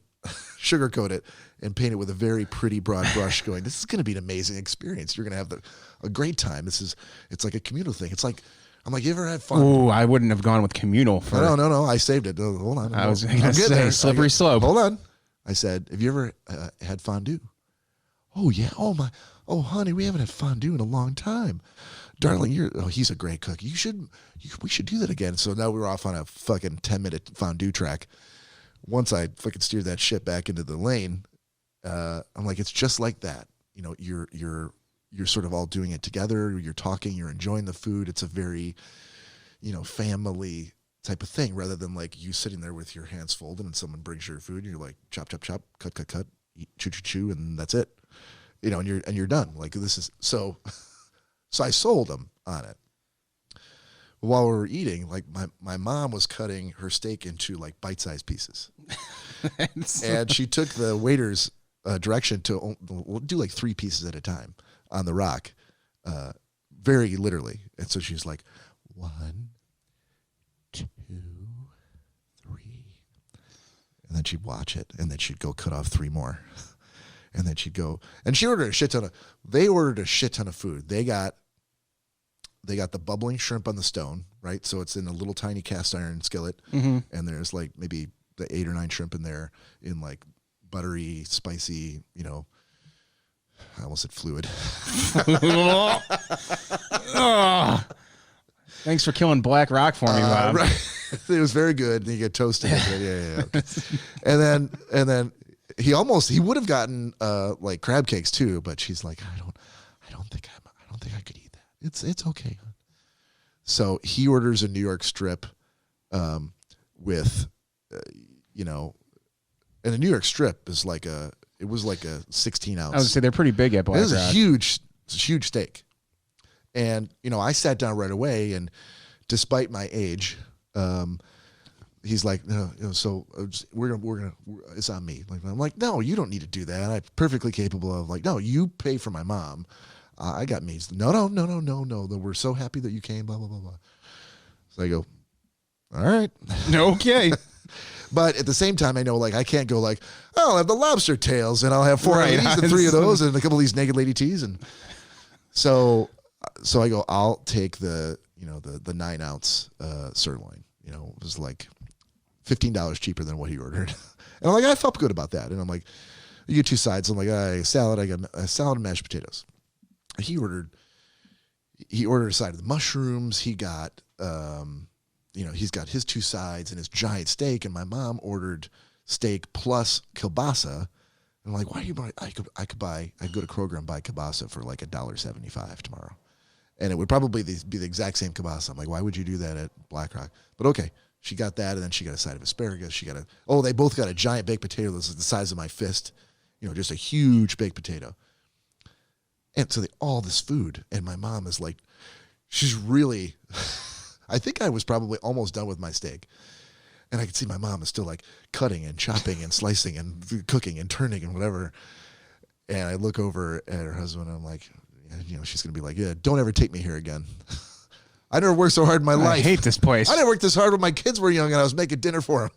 sugarcoat it and paint it with a very pretty broad brush. Going, this is going to be an amazing experience. You're going to have a great time. It's like a communal thing. It's like. I'm like, you ever had fun? Oh, I wouldn't have gone with communal. No. I saved it. Hold on. I was going to say slippery slope. Hold on. I said, have you ever had fondue? Oh, yeah. Oh, honey, we haven't had fondue in a long time. Darling, he's a great cook. We should do that again. So now we're off on a fucking 10-minute fondue track. Once I fucking steered that shit back into the lane, I'm like, it's just like that. You're sort of all doing it together. You're talking, you're enjoying the food. It's a very, family type of thing rather than like you sitting there with your hands folded and someone brings your food and you're like, chop, chop, chop, cut, cut, cut, eat, chew, chew, chew, and that's it. And you're done. Like this is so I sold them on it. while we were eating, like my mom was cutting her steak into like bite-sized pieces. And she took the waiter's direction to do like 3 pieces at a time on the rock, very literally. And so she's like, 1, 2, 3. And then she'd watch it, and then she'd go cut off 3 more. And then she'd go, and she ordered a shit ton of food. They got the bubbling shrimp on the stone, right? So it's in a little tiny cast iron skillet, and there's like maybe the 8 or 9 shrimp in there in like buttery, spicy, I almost said fluid. Thanks for killing Black Rock for me, Bob. Right. It was very good. And you get toasted. Yeah. And then he would have gotten like crab cakes too, but she's like, I don't think I could eat that. It's okay. So he orders a New York strip with and a New York strip is like it was like a 16 ounce. I would say they're pretty big at Black Rock. It was a huge steak. And, I sat down right away, and despite my age, he's like, no, so we're gonna, it's on me. Like, I'm like, no, you don't need to do that. I'm perfectly capable of, like, no, you pay for my mom. I got me. No. We're so happy that you came, blah, blah, blah, blah. So I go, all right. Okay. But at the same time, I know, like, I can't go like, oh, I'll have the lobster tails, and I'll have 4 of these and 3 of those and a couple of these naked lady teas. And so I go, I'll take the 9 ounce sirloin. It was like $15 cheaper than what he ordered. And I'm like, I felt good about that. And I'm like, you get 2 sides. I'm like, salad. I got a salad and mashed potatoes. He ordered a side of the mushrooms. He got, he's got his 2 sides and his giant steak. And my mom ordered steak plus kielbasa. I'm like, why are you buying? I'd go to Kroger and buy kielbasa for like $1.75 tomorrow. And it would probably be the exact same kielbasa. I'm like, why would you do that at Black Rock? But okay, she got that, and then she got a side of asparagus. They both got a giant baked potato that's the size of my fist, just a huge baked potato. And so all this food, and my mom is like, she's really, I think I was probably almost done with my steak. And I could see my mom is still like cutting and chopping and slicing and cooking and turning and whatever. And I look over at her husband, and I'm like, she's going to be like, yeah, don't ever take me here again. I never worked so hard in my life. I hate this place. I never worked this hard when my kids were young and I was making dinner for them.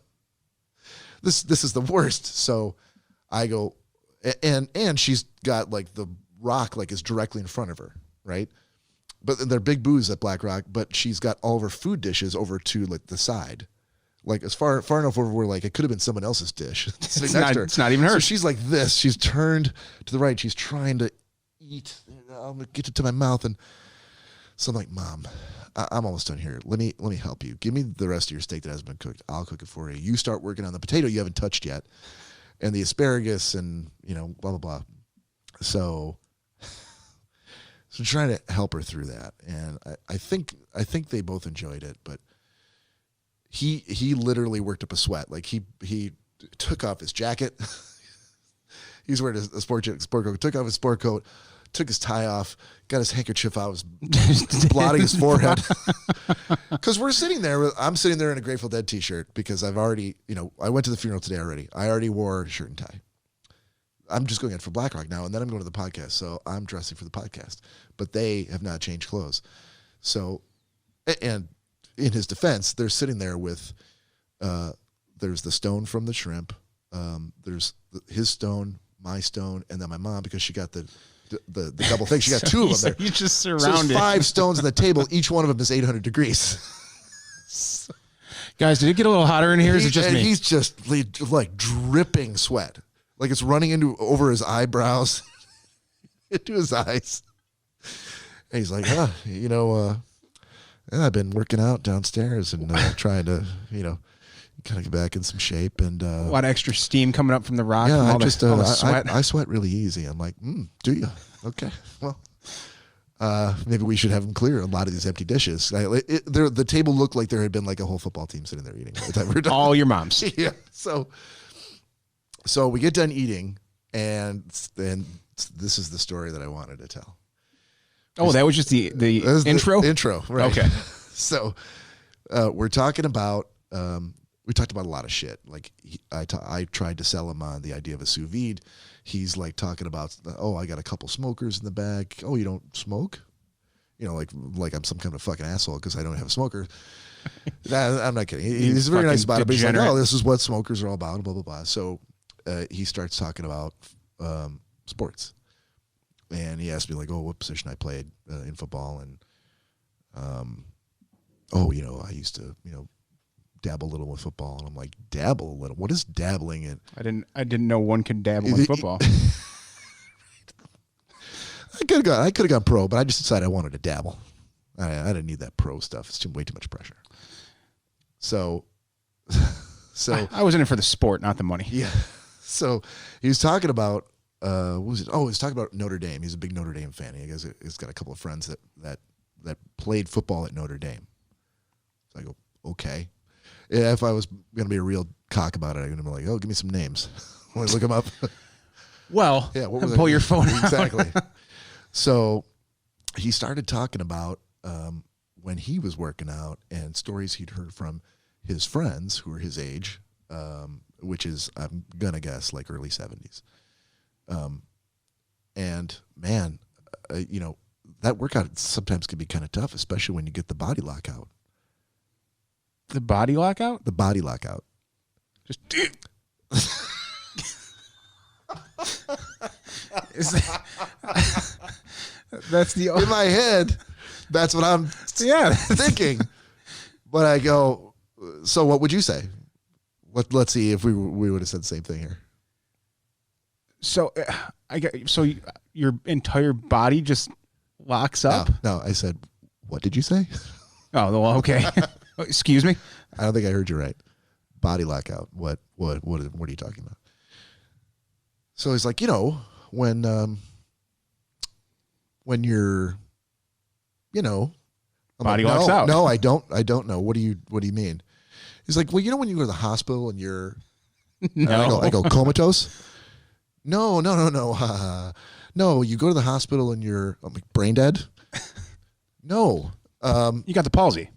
This is the worst. So I go, and she's got like the rock like is directly in front of her, right? But they're big booths at Black Rock, but she's got all of her food dishes over to like the side. Like as far enough over where like it could have been someone else's dish. It's not even hers. So she's like this. She's turned to the right. She's trying to eat. I'm gonna get it to my mouth, and so I'm like, Mom, I'm almost done here. Let me help you. Give me the rest of your steak that hasn't been cooked. I'll cook it for you. You start working on the potato you haven't touched yet, and the asparagus, and blah blah blah. So trying to help her through that, and I think they both enjoyed it, but. He literally worked up a sweat. Like he took off his jacket. He's wearing a sport coat. Took off his sport coat. Took his tie off. Got his handkerchief out. Was blotting his forehead. Because we're sitting there. I'm sitting there in a Grateful Dead T-shirt because I've already, I went to the funeral today already. I already wore a shirt and tie. I'm just going in for Black Rock now, and then I'm going to the podcast. So I'm dressing for the podcast. But they have not changed clothes. So, and. In his defense, they're sitting there with, there's the stone from the shrimp, there's his stone, my stone, and then my mom, because she got the double thing. She got 2 of them there. You just surrounded. So there's 5 stones on the table. Each one of them is 800 degrees. Guys, did it get a little hotter in here? Is it just me? He's just like dripping sweat. Like it's running over his eyebrows, into his eyes. And he's like, and I've been working out downstairs and trying to, kind of get back in some shape. And a lot of extra steam coming up from the rock. Yeah, I sweat really easy. I'm like, do you? Okay, well, maybe we should have him clear a lot of these empty dishes. The table looked like there had been like a whole football team sitting there eating. By the time we're done. All your moms. Yeah. So we get done eating, and then this is the story that I wanted to tell. Oh, that was just the intro? Intro, right. Okay. So we're talking about we talked about a lot of shit. Like I tried to sell him on the idea of a sous vide. He's like talking about, I got a couple smokers in the back. Oh, you don't smoke? You know, like I'm some kind of fucking asshole because I don't have a smoker. Nah, I'm not kidding. He's very nice about it. But he's like, oh, this is what smokers are all about, blah, blah, blah. So he starts talking about sports. And he asked me, like, what position I played in football. And, I used to, dabble a little with football. And I'm like, dabble a little? What is dabbling in? I didn't know one could dabble in football. I could have gone pro, but I just decided I wanted to dabble. I didn't need that pro stuff. It's way too much pressure. So I was in it for the sport, not the money. Yeah. So he was talking about what was it? Oh, he was talking about Notre Dame. He's a big Notre Dame fan. He's got a couple of friends that played football at Notre Dame. So I go, okay. Yeah, if I was going to be a real cock about it, I'm going to be like, give me some names. Want to look them up? Well, yeah, pull your phone out. Exactly. So he started talking about when he was working out and stories he'd heard from his friends who were his age, which is, I'm going to guess, like early 70s. And man, that workout sometimes can be kind of tough, especially when you get the body lockout. The body lockout? The body lockout. Just that's the in my head. That's what I'm thinking. But I go, so what would you say? Let's see if we would have said the same thing here. So your entire body just locks up? No, I said, what did you say? Oh, well, okay. Excuse me? I don't think I heard you right. Body lockout. What are you talking about? So he's like, when you're, body locks out. No, I don't know. What do you mean? He's like, well, when you go to the hospital and you're, no. I go comatose. No. No, you go to the hospital and you're brain dead. No. You got the palsy.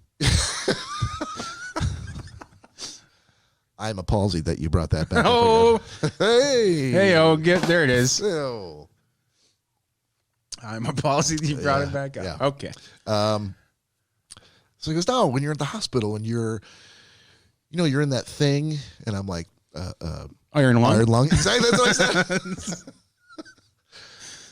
I'm a palsy that you brought that back. Oh, hey, there it is. Oh. I'm a palsy that you brought it back up. Yeah. Okay. So he goes, no, when you're at the hospital and you're in that thing, and I'm like, iron lung. Iron lung. Exactly. That's what I said.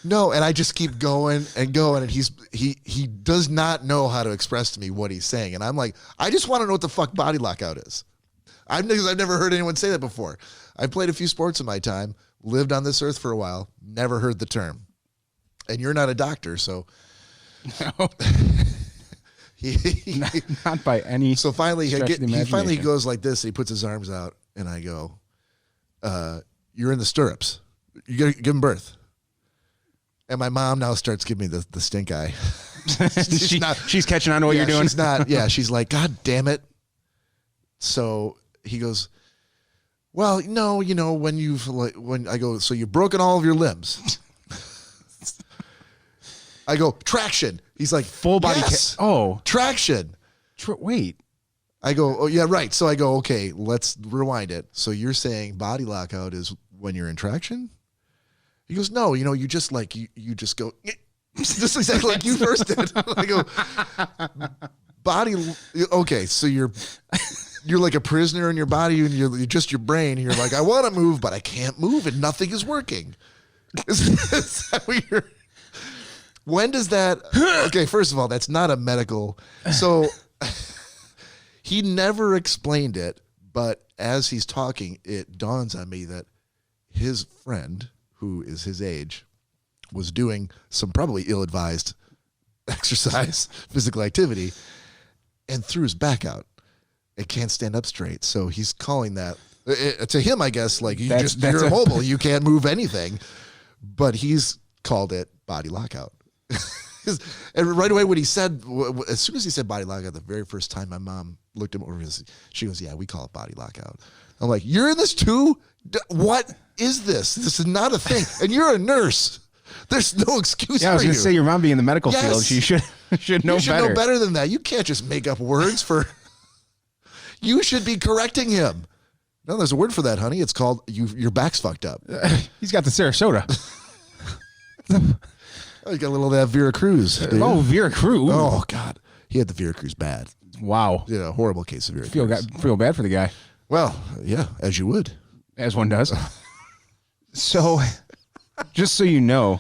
No, and I just keep going, and he does not know how to express to me what he's saying, and I'm like, I just want to know what the fuck body lockout is. Because I've never heard anyone say that before. I've played a few sports in my time, lived on this earth for a while, never heard the term. And you're not a doctor, so no. not by any. So finally, he goes like this. He puts his arms out, and I go, "You're in the stirrups. You got to give him birth." And my mom now starts giving me the stink eye. She's catching on to what you're doing. She's not. Yeah, she's like, God damn it. So he goes, well, no, when I go, so you've broken all of your limbs. I go, traction. He's like, full body. Traction. Wait. I go, oh yeah, right. So I go, okay, let's rewind it. So you're saying body lockout is when you're in traction? He goes, no, you just like, you just go, just exactly like you first did. I go, body. Okay. So you're like a prisoner in your body, and you're just your brain. And you're like, I want to move, but I can't move, and nothing is working. Is that what you're? When does that? Okay, first of all, that's not a medical. So he never explained it, but as he's talking, it dawns on me that his friend, who is his age, was doing some probably ill-advised exercise, physical activity, and threw his back out. It can't stand up straight. So he's calling that to him, I guess, like you're immobile. You can't move anything. But he's called it body lockout. And right away when he said, as soon as he said body lockout, the very first time my mom looked at me, she goes, yeah, we call it body lockout. I'm like, you're in this too? What is this? This is not a thing. And you're a nurse. There's no excuse. Yeah, I was going going to say your mom being in the medical Yes. field, she should know You should better. know better than that. You can't just make up words for. You should be correcting him. No, there's a word for that, honey. It's called your back's fucked up. He's got the Sarasota. Oh, you got a little of that Vera Cruz. Dude. Oh, Vera Cruz. Oh, God. He had the Vera Cruz bad. Wow. Yeah, horrible case of Vera Cruz. Feel bad for the guy. Well, yeah, as you would. As one does. So, just so you know,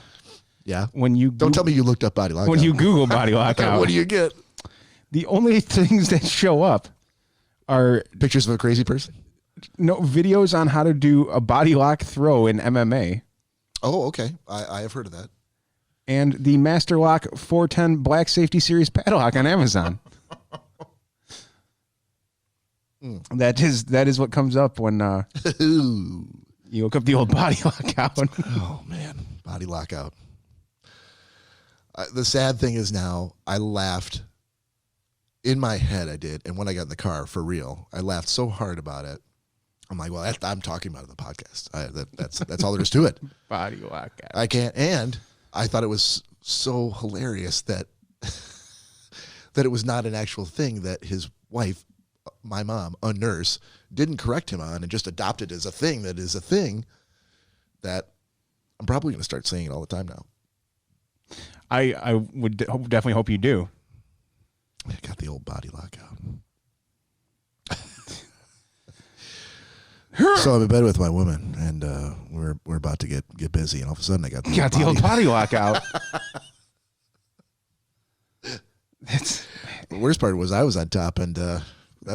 Yeah. when you Don't tell me you looked up body lockout. when you Google body lockout, What do you get? the only things that show up are Pictures of a crazy person? videos on how to do a body lock throw in MMA Oh, okay. I have heard of that. and the Master Lock 410 Black Safety Series padlock on Amazon. That is what comes up when you look up the old body lockout. Oh, man. Body lockout. The sad thing is now I laughed. In my head, I did. And when I got in the car, for real, I laughed so hard about it. I'm like, well, I'm talking about it in the podcast. That's all there is to it. Body lockout. I can't. And I thought it was so hilarious that that it was not an actual thing that his wife, my mom, a nurse, didn't correct him on and just adopted as a thing that is a thing that I'm probably going to start saying it all the time now. I would definitely hope you do. I got the old body lockout. So I'm in bed with my woman, and we're about to get busy, and all of a sudden I got the old body lockout. That's The worst part was I was on top, and that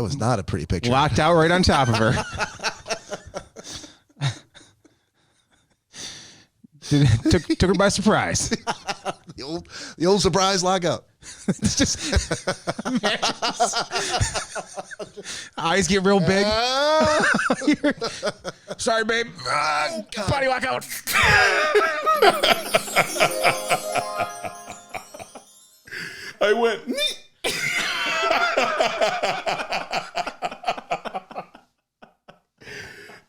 was not a pretty picture. locked out right on top of her. Took her by surprise. the old surprise lockout. It's just eyes get real big. Sorry, babe. Body lockout. I went.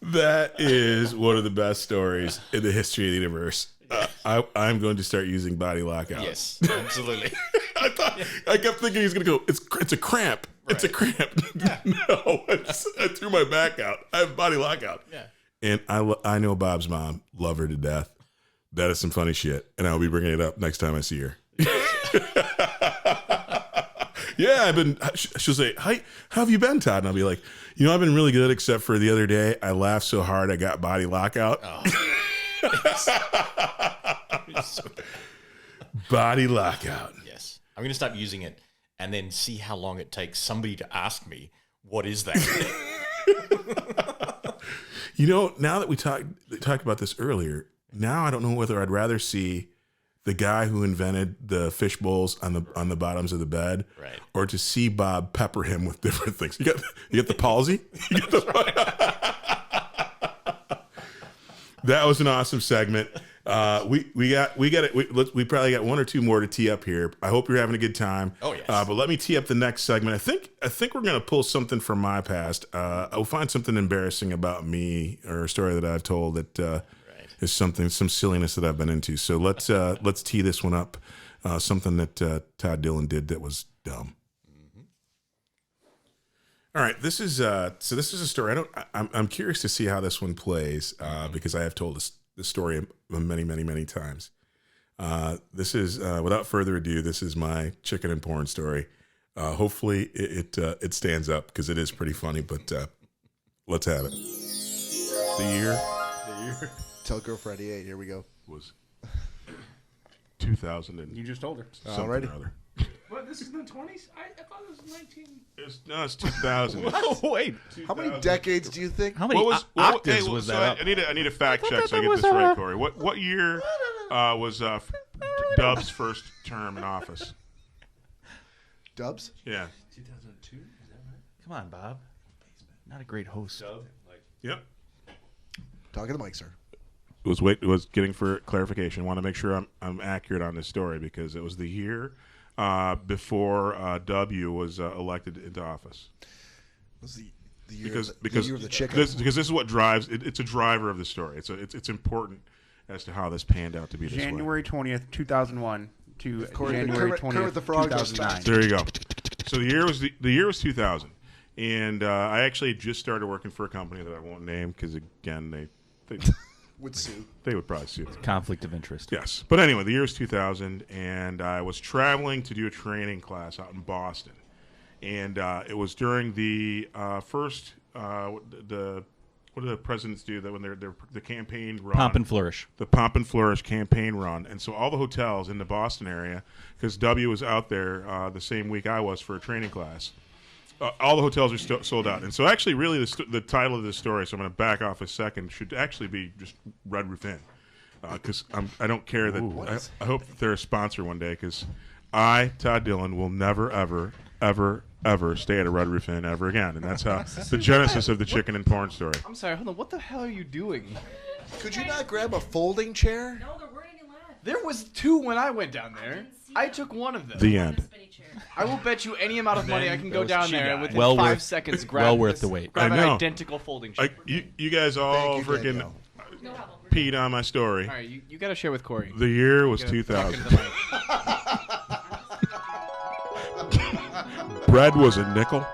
That is one of the best stories in the history of the universe. I'm going to start using body lockout. Yes, absolutely. I kept thinking he's going to go, it's a cramp. Right. It's a cramp. No, I threw my back out. I have body lockout. Yeah. And I know Bob's mom. Love her to death. That is some funny shit. And I'll be bringing it up next time I see her. Yeah, she'll say, hi, how have you been, Todd? And I'll be like, I've been really good, except for the other day, I laughed so hard I got body lockout. Oh. Body lockout. Yes. I'm going to start using it and then see how long it takes somebody to ask me, what is that? Now that we talked about this earlier, now I don't know whether I'd rather see the guy who invented the fish bowls on the bottoms of the bed, right, or to see Bob pepper him with different things. You get the palsy. That was an awesome segment. We got it. We probably got one or two more to tee up here. I hope you're having a good time. Oh yes. But let me tee up the next segment. I think we're gonna pull something from my past. I'll find something embarrassing about me or a story that I've told that is some silliness that I've been into. So let's tee this one up. Something that Todd Dillon did that was dumb. Mm-hmm. All right, this is a story. I'm curious to see how this one plays because I have told this story many, many, many times. This is without further ado. This is my chicken and porn story. Hopefully it stands up because it is pretty funny. But let's have it. The year. Tell girlfriend 88. Here we go. Was 2000 and You just told her. Alrighty. What? This is in the 20s? I thought it was 19. It's 2000. Wait. How many decades do you think? How many octaves was that? I need a fact check so I get this right, Corey. What year was Dub's first term in office? Dubs? Yeah. 2002. Is that right? Come on, Bob. Not a great host. Yep. Talking to Mike, sir. Was getting for clarification. I want to make sure I'm accurate on this story because it was the year before W was elected into office. Was the year because the year of the chicken? Because this is what drives. It's a driver of the story. It's important as to how this panned out to be this way. January 20th, 2001 to January Kermit 20th, the Frog goes 2009. There you go. So the year was 2000, and I actually just started working for a company that I won't name because again they Would sue. They would probably sue. Conflict of interest. Yes, but anyway, the year was 2000, and I was traveling to do a training class out in Boston, and it was during the first what do the presidents do that when they're the campaign run? Pomp and flourish. The Pomp and Flourish campaign run. And so all the hotels in the Boston area, because W was out there the same week I was for a training class, all the hotels are sold out. And so actually really the title of this story, so I'm going to back off a second, should actually be just Red Roof Inn. Because I don't care that I hope that they're a sponsor one day, because I, Todd Dillon, will never, ever, ever, ever stay at a Red Roof Inn ever again. And that's how the genesis of the chicken and porn story. I'm sorry, hold on. What the hell are you doing? Could you not grab a folding chair? No, there weren't any left. There was 2 when I went down there. I took one of them. The end. I will bet you any amount of money I can go down there and within Well 5 worth- seconds grab well worth the wait. grab I an know. identical folding chair. You guys all Thank you, freaking Danielle. peed on my story. All right, you got to share with Corey. The year was You gotta talk 2000. into the mic. Bread was a nickel.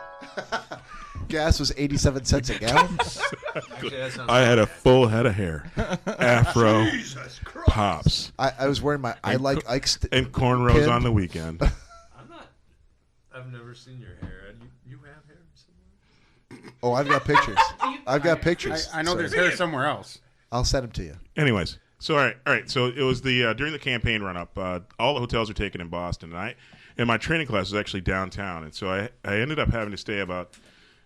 Gas was 87 cents a gallon. I had a full head of hair, afro, pops, I was wearing my I like Ike's. and cornrows Pinned. on the weekend. I've never seen your hair. You have hair somewhere? Oh, I've got pictures. I've got pictures. I know there's hair somewhere else. I'll send them to you. Anyways, so all right. So it was the during the campaign run up. All the hotels are taken in Boston, and my training class was actually downtown, and so I ended up having to stay about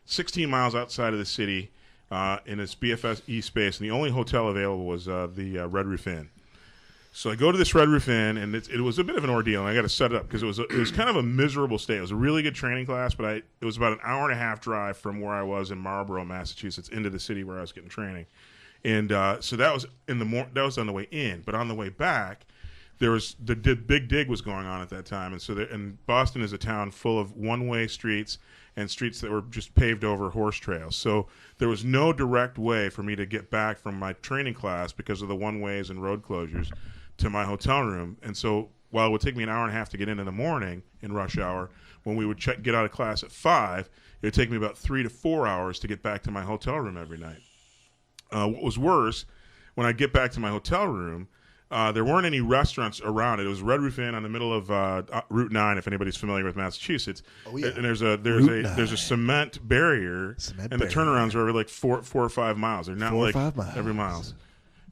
16 miles outside of the city in this BFE space, and the only hotel available was the Red Roof Inn. So I go to this Red Roof Inn, and it was a bit of an ordeal, and I got to set it up because it was kind of a miserable stay. It was a really good training class, but it was about an hour and a half drive from where I was in Marlborough, Massachusetts, into the city where I was getting training. And so that was that was on the way in, but on the way back, there was the big dig was going on at that time, and so and Boston is a town full of one-way streets and streets that were just paved over horse trails. So there was no direct way for me to get back from my training class because of the one-ways and road closures to my hotel room. And so while it would take me an hour and a half to get in the morning in rush hour, when we would get out of class at 5, it would take me about 3 to 4 hours to get back to my hotel room every night. What was worse, when I get back to my hotel room, there weren't any restaurants around it. It was Red Roof Inn on the middle of Route 9, if anybody's familiar with Massachusetts. Oh, yeah. And there's a cement barrier, and the turnarounds are every like 4 or 5 miles. They're not 4 or like 5 miles. every miles.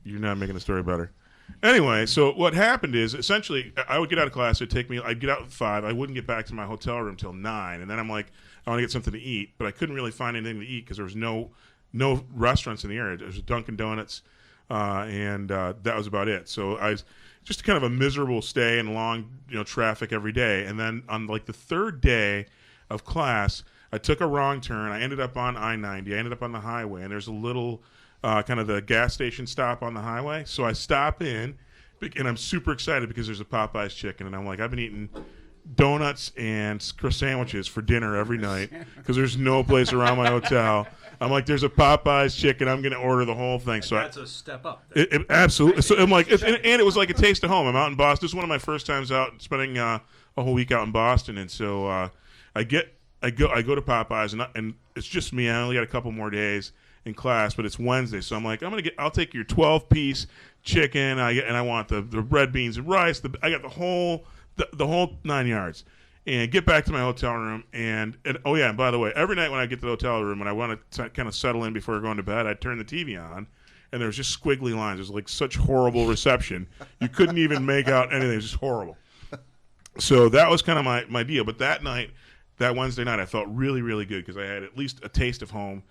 You're not making the story better. Anyway, so what happened is essentially I would get out of class. I'd get out at 5. I wouldn't get back to my hotel room till 9, and then I'm like, I want to get something to eat, but I couldn't really find anything to eat because there was no restaurants in the area. There was Dunkin' Donuts. And that was about it. So I was just kind of a miserable stay and long, traffic every day. And then on like the 3rd day of class, I took a wrong turn. I ended up on I-90. I ended up on the highway, and there's a little kind of the gas station stop on the highway. So I stop in, and I'm super excited because there's a Popeye's chicken, and I'm like, I've been eating donuts and sandwiches for dinner every night because there's no place around my hotel. I'm like, there's a Popeye's chicken. I'm going to order the whole thing. So that's a step up. It absolutely. So I'm like, and it was like a taste of home. I'm out in Boston. This is one of my first times out, spending a whole week out in Boston, and so I go to Popeye's, and it's just me. I only got a couple more days in class, but it's Wednesday, so I'm like, I'll take your 12-piece chicken. I want the red beans and rice. I got the whole 9 yards. And get back to my hotel room, and oh yeah, and by the way, every night when I get to the hotel room and I want to kind of settle in before going to bed, I'd turn the TV on, and there was just squiggly lines. There's like such horrible reception. You couldn't even make out anything. It was just horrible. So that was kind of my deal. But that Wednesday night, I felt really, really good because I had at least a taste of home,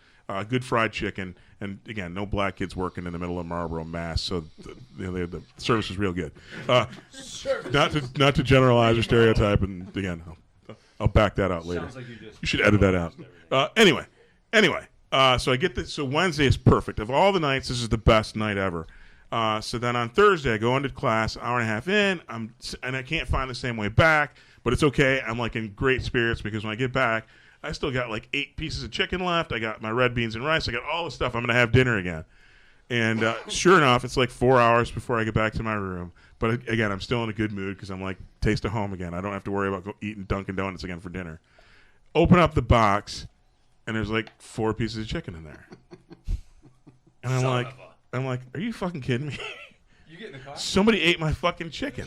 good fried chicken, and again, no black kids working in the middle of Marlborough, Mass. So the service was real good. Not to generalize or stereotype, and again, I'll back that out later. Sounds like You should edit that out. Anyway, so I get this. So Wednesday is perfect. Of all the nights, this is the best night ever. So then on Thursday, I go into class, hour and a half in, and I can't find the same way back, but it's okay. I'm like in great spirits because when I get back, I still got like 8 pieces of chicken left. I got my red beans and rice. I got all the stuff. I'm going to have dinner again. And sure enough, it's like 4 hours before I get back to my room. But again, I'm still in a good mood because I'm like, taste of home again. I don't have to worry about eating Dunkin' Donuts again for dinner. Open up the box, and there's like 4 pieces of chicken in there. And I'm like, are you fucking kidding me? You get in the car? Somebody ate my fucking chicken.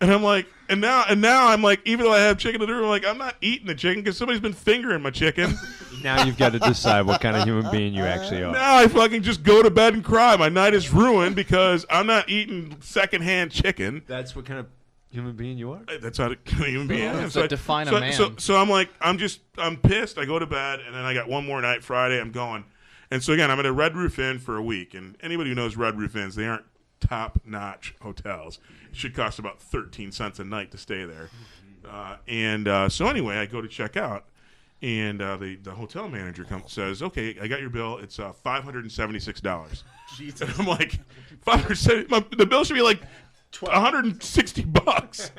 And I'm like, and now I'm like, even though I have chicken in the room, I'm like, I'm not eating the chicken because somebody's been fingering my chicken. Now you've got to decide what kind of human being you actually are. Now I fucking just go to bed and cry. My night is ruined because I'm not eating secondhand chicken. That's what kind of human being you are? That's how a human being is. So define a man. So I'm like, I'm pissed. I go to bed, and then I got one more night, Friday, I'm going. And so again, I'm at a Red Roof Inn for a week. And anybody who knows Red Roof Inns, they aren't top-notch hotels. It should cost about 13 cents a night to stay there. So anyway, I go to check out, and the hotel manager says, "Okay, I got your bill. It's $576." Jesus. And I'm like, the bill should be like $160.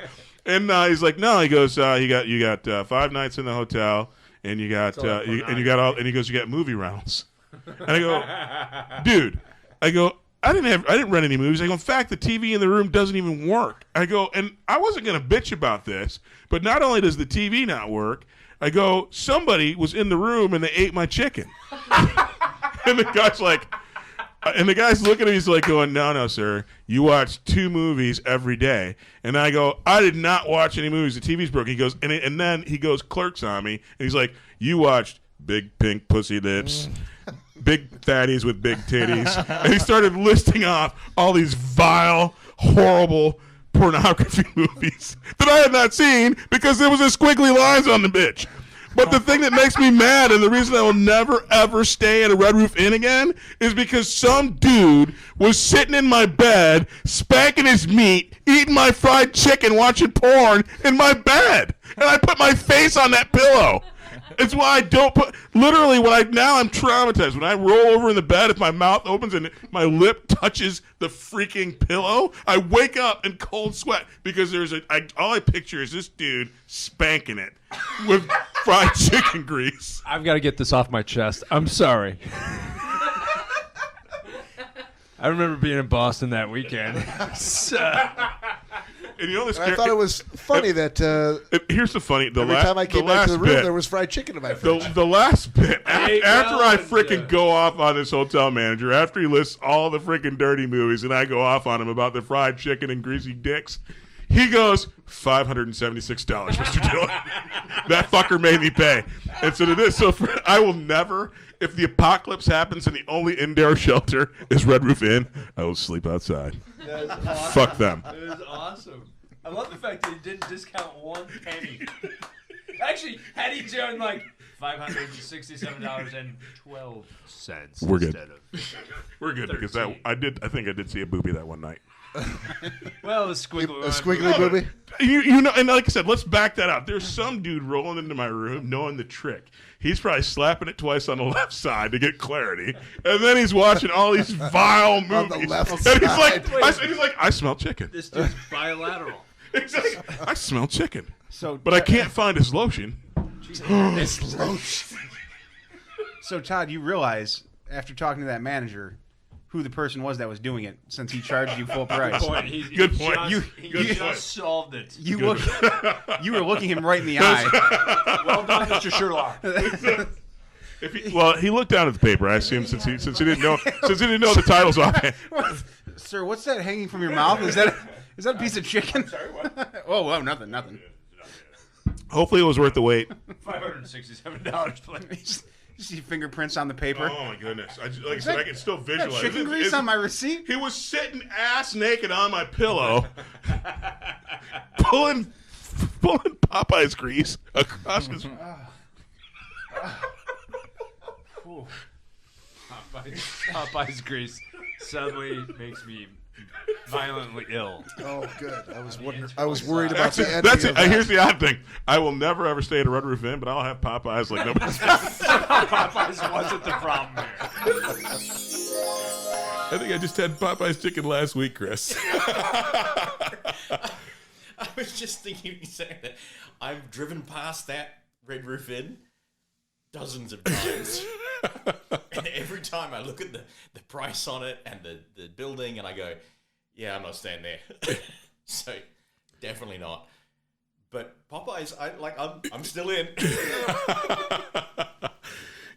And he's like, "No." He goes, "You got 5 nights in the hotel, and you got you got movie rentals." And I go, "Dude," I go, I didn't rent any movies. I go, in fact, the TV in the room doesn't even work. I go, and I wasn't going to bitch about this, but not only does the TV not work, I go, somebody was in the room and they ate my chicken. And the guy's like, looking at me, he's like going, no, sir, you watch 2 movies every day. And I go, I did not watch any movies. The TV's broken. He goes, and then he goes Clerks on me, and he's like, you watched Big Pink Pussy Lips, Big Fatties with Big Titties. And he started listing off all these vile, horrible pornography movies that I had not seen because there was a squiggly lines on the bitch. But the thing that makes me mad, and the reason I will never, ever stay at a Red Roof Inn again, is because some dude was sitting in my bed, spanking his meat, eating my fried chicken, watching porn in my bed. And I put my face on that pillow. It's why I don't put, literally, now I'm traumatized. When I roll over in the bed, if my mouth opens and my lip touches the freaking pillow, I wake up in cold sweat because all I picture is this dude spanking it with fried chicken grease. I've got to get this off my chest. I'm sorry. I remember being in Boston that weekend. And you know this, I thought it was funny that here's the funny. Every time I came back to the room, there was fried chicken in my fridge. The last bit, after I freaking go off on this hotel manager, after he lists all the freaking dirty movies, and I go off on him about the fried chicken and greasy dicks, he goes, $576, Mr. Dillon. That fucker made me pay. And so to this, I will never, if the apocalypse happens and the only indoor shelter is Red Roof Inn, I will sleep outside. That is awesome. Fuck them. That is awesome. I love the fact that he didn't discount 1 penny. Actually, had he done like $567.12. We're good. We're good 13. Because I think I did see a booby that one night. Well, a squiggly booby. You know, and like I said, let's back that out. There's some dude rolling into my room knowing the trick. He's probably slapping it twice on the left side to get clarity, and then he's watching all these vile movies. On the left and side. He's like, I smell chicken. This dude's bilateral. Exactly. I smell chicken. But I can't find his lotion. His lotion. So Todd, you realize after talking to that manager who the person was that was doing it, since he charged you full price. Good point. He just solved it. You were looking him right in the eye. Well done, Mr. Sherlock. He looked down at the paper. I assume since he didn't know the titles offhand. Sir, what's that hanging from your mouth? Is that a piece of chicken? Sorry, what? Oh, nothing. Hopefully, it was worth the wait. $567, please. You see fingerprints on the paper. Oh my goodness! I can still visualize. Chicken grease on my receipt. He was sitting ass naked on my pillow, pulling Popeye's grease across his. Popeye's grease suddenly makes me violently ill. Oh, good. I was worried about the ending. That's it. Here's the odd thing: I will never ever stay at a Red Roof Inn, but I'll have Popeyes like nobody's. Popeyes wasn't the problem here. I think I just had Popeye's chicken last week, Chris. I was just thinking you saying that. I've driven past that Red Roof Inn dozens of times. And every time I look at the price on it and the building, and I go, yeah, I'm not staying there. So definitely not. But Popeyes, I'm still in.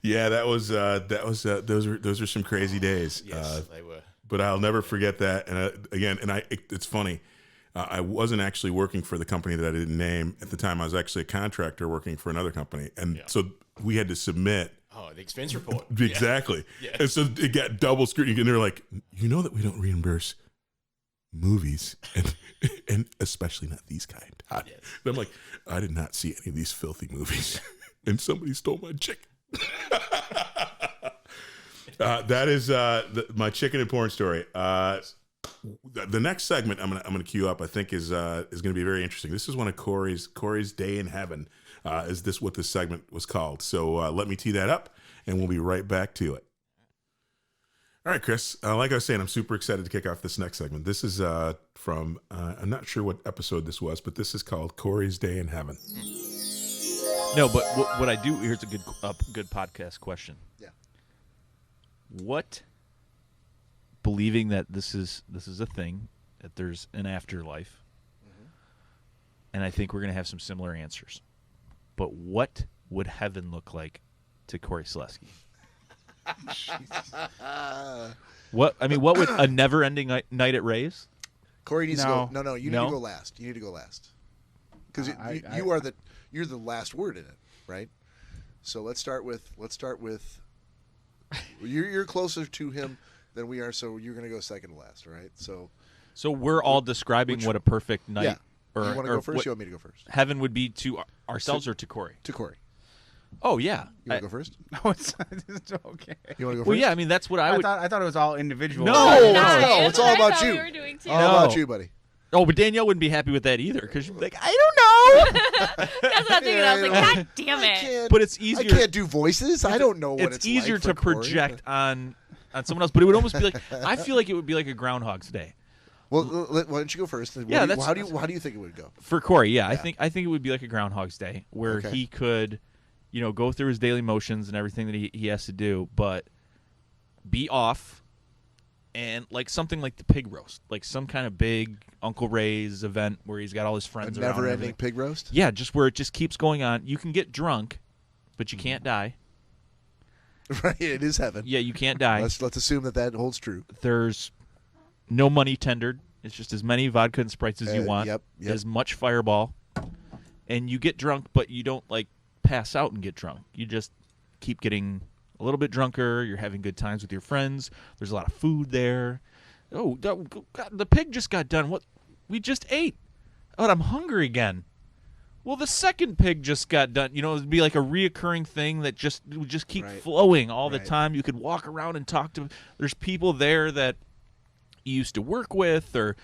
Yeah, those are some crazy days. Yes, they were. But I'll never forget that. And it's funny. I wasn't actually working for the company that I didn't name at the time. I was actually a contractor working for another company, and so we had to submit. Oh, the expense report. Exactly. Yeah. And so it got double scrutiny, and they're like, you know that we don't reimburse movies, and especially not these kind. Yes. And I'm like, I did not see any of these filthy movies, and somebody stole my chicken. That is my chicken and porn story. The next segment I'm gonna queue up, I think, is gonna be very interesting. This is one of Corey's Day in Heaven. Is this what this segment was called? So let me tee that up, and we'll be right back to it. All right, Chris. Like I was saying, I'm super excited to kick off this next segment. This is from I'm not sure what episode this was, but this is called Corey's Day in Heaven. No, but what I do, here's a good podcast question. Yeah. What, believing that this is a thing, that there's an afterlife, and I think we're going to have some similar answers, but what would heaven look like to Corey Selesky? What would a never-ending night at Rave's? Corey needs to go. No, you need to go last. You need to go last because you're the last word in it, right? So let's start with you're closer to him than we are, so you're going to go second to last, all right? So we're all describing what a perfect night. Yeah. You want to go first? You want me to go first? Heaven would be to ourselves or to Corey? To Corey. Oh yeah. You want to go first? No, it's okay. You want to go first? Well, yeah. I mean, that's what I would. I thought it was all individual. No, it's all about you. All about you, buddy. Oh, but Danielle wouldn't be happy with that either because she'd be like, I don't know. That's what I'm thinking. I was like, God damn it. But it's easier. I can't do voices. I don't know what it's easier like to project on someone else, but it would almost be like, I feel like it would be like a Groundhog's Day. Well, why don't you go first? Yeah, how do you think it would go? For Corey, yeah. I think it would be like a Groundhog's Day where he could, go through his daily motions and everything that he has to do, but be off and like something like the pig roast, like some kind of big Uncle Ray's event where he's got all his friends around. Never-ending pig roast? Yeah, just where it just keeps going on. You can get drunk, but you can't die. Right, it is heaven. Yeah, you can't die. Let's assume that holds true. There's no money tendered. It's just as many vodka and Sprites as you want. Yep. As much Fireball. And you get drunk, but you don't, pass out and get drunk. You just keep getting a little bit drunker. You're having good times with your friends. There's a lot of food there. Oh, God, the pig just got done. What? We just ate. Oh, I'm hungry again. Well, the second pig just got done. It would be like a reoccurring thing that would just keep flowing all the time. You could walk around and talk to. There's people there that you used to work with, or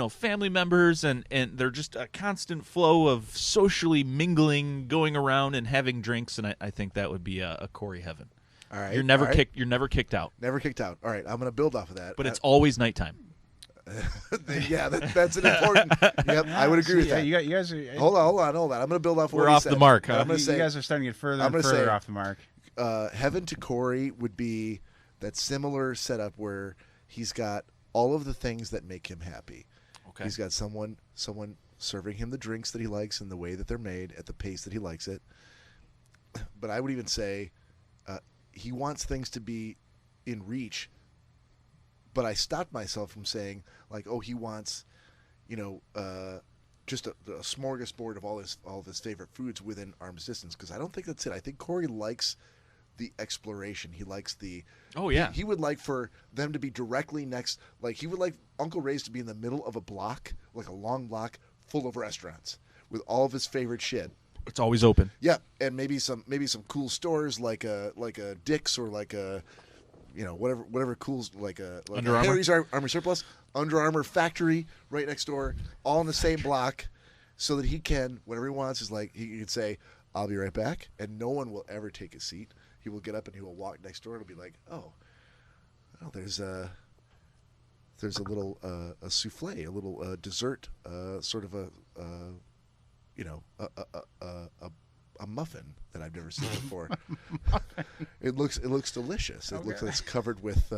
family members, and they're just a constant flow of socially mingling, going around and having drinks. And I think that would be a Corey heaven. All right, you're never kicked. You're never kicked out. Never kicked out. All right, I'm going to build off of that. But it's always nighttime. Yeah, that's an important. Yep, I would agree with that. You guys are. Hold on. I'm going to build off. We're off the mark, huh? You guys are starting to get further and further off the mark. Heaven to Corey would be that similar setup where he's got all of the things that make him happy. Okay. He's got someone serving him the drinks that he likes in the way that they're made at the pace that he likes it. But I would even say he wants things to be in reach. But I stopped myself from saying he wants, just a smorgasbord of all of his favorite foods within arm's distance, because I don't think that's it. I think Corey likes the exploration. He likes the. Oh yeah. He would like for them to be directly next. He would like Uncle Ray's to be in the middle of a block, like a long block full of restaurants with all of his favorite shit. It's always open. Yeah, and maybe some cool stores like a Dick's or like a. Whatever cool, like Under Armour. Harry's Armour Surplus, Under Armour factory right next door, all in the same block, so that he can, whatever he wants, he can say, "I'll be right back," and no one will ever take a seat. He will get up and he will walk next door and it'll be like, "Oh, there's a little a souffle, a little dessert, sort of a a muffin that I've never seen before. It looks delicious. It looks like it's covered with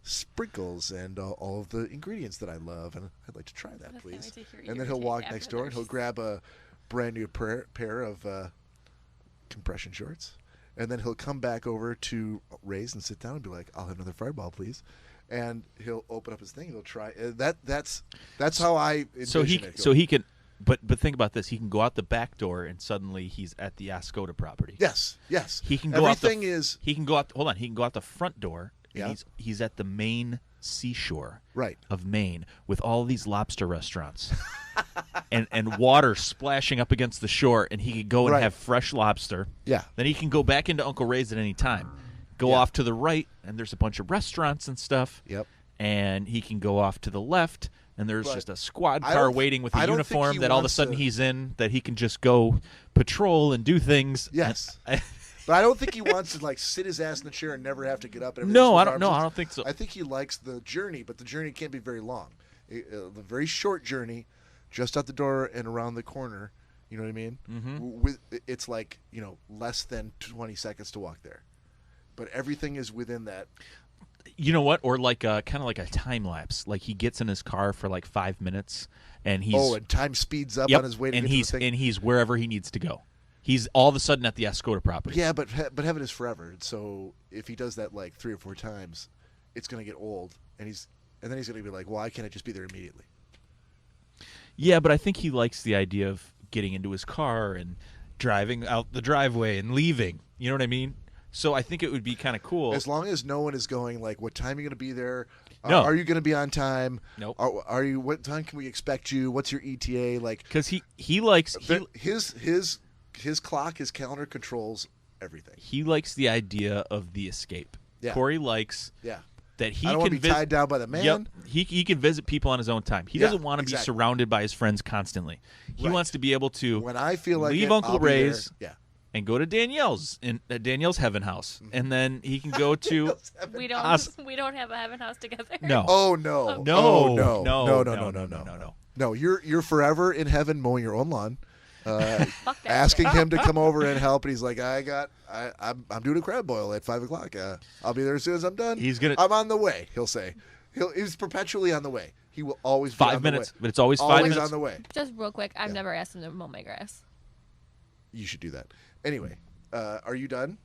sprinkles and all of the ingredients that I love, and I'd like to try that, please. And then he'll walk next door and he'll grab a brand new pair of compression shorts, and then he'll come back over to Ray's and sit down and be like, "I'll have another Fireball, please." And he'll open up his thing and he'll try that's how I envision it. So he can. But think about this. He can go out the back door and suddenly he's at the Ascota property. Yes. He can go He can go out. Hold on. He can go out the front door. And he's at the Maine seashore. Right. Of Maine with all these lobster restaurants, and water splashing up against the shore, and he can go and have fresh lobster. Yeah. Then he can go back into Uncle Ray's at any time. Go off to the right, and there's a bunch of restaurants and stuff. Yep. And he can go off to the left. And there's just a squad car waiting with a uniform that all of a sudden he's in, that he can just go patrol and do things. Yes. But I don't think he wants to like sit his ass in the chair and never have to get up. And No, I don't think so. I think he likes the journey, but the journey can't be very long. The very short journey, just out the door and around the corner. You know what I mean? Mm-hmm. It's like, less than 20 seconds to walk there. But everything is within that. You know what? Or like kind of like a time lapse. Like he gets in his car for like 5 minutes, and he's and time speeds up on his way to get to the thing. And he's wherever he needs to go. He's all of a sudden at the Ascota property. Yeah, but heaven is forever. So if he does that like 3 or 4 times, it's going to get old, and then he's going to be like, "Why can't I just be there immediately?" Yeah, but I think he likes the idea of getting into his car and driving out the driveway and leaving. You know what I mean? So I think it would be kind of cool. As long as no one is going like, what time are you going to be there? No. Are you going to be on time? Nope. Are you? What time can we expect you? What's your ETA? Like, because he likes his clock, his calendar controls everything. He likes the idea of the escape. Yeah. Corey likes that he I don't can want to be tied down by the man. Yep. He can visit people on his own time. He doesn't want to be surrounded by his friends constantly. He wants to be able to when I feel like leave Uncle Ray's. And go to Danielle's in Danielle's Heaven House, and then he can go to. we don't have a Heaven House together. No. Oh no. Oh. No. No, you're forever in heaven mowing your own lawn, asking him to come over and help, and he's like, I'm doing a crab boil at 5:00. I'll be there as soon as I'm done. I'm on the way. He'll say, he's perpetually on the way. He will always be 5 minutes, but it's always 5 minutes on the way. Just real quick, I've never asked him to mow my grass. You should do that. Anyway, are you done?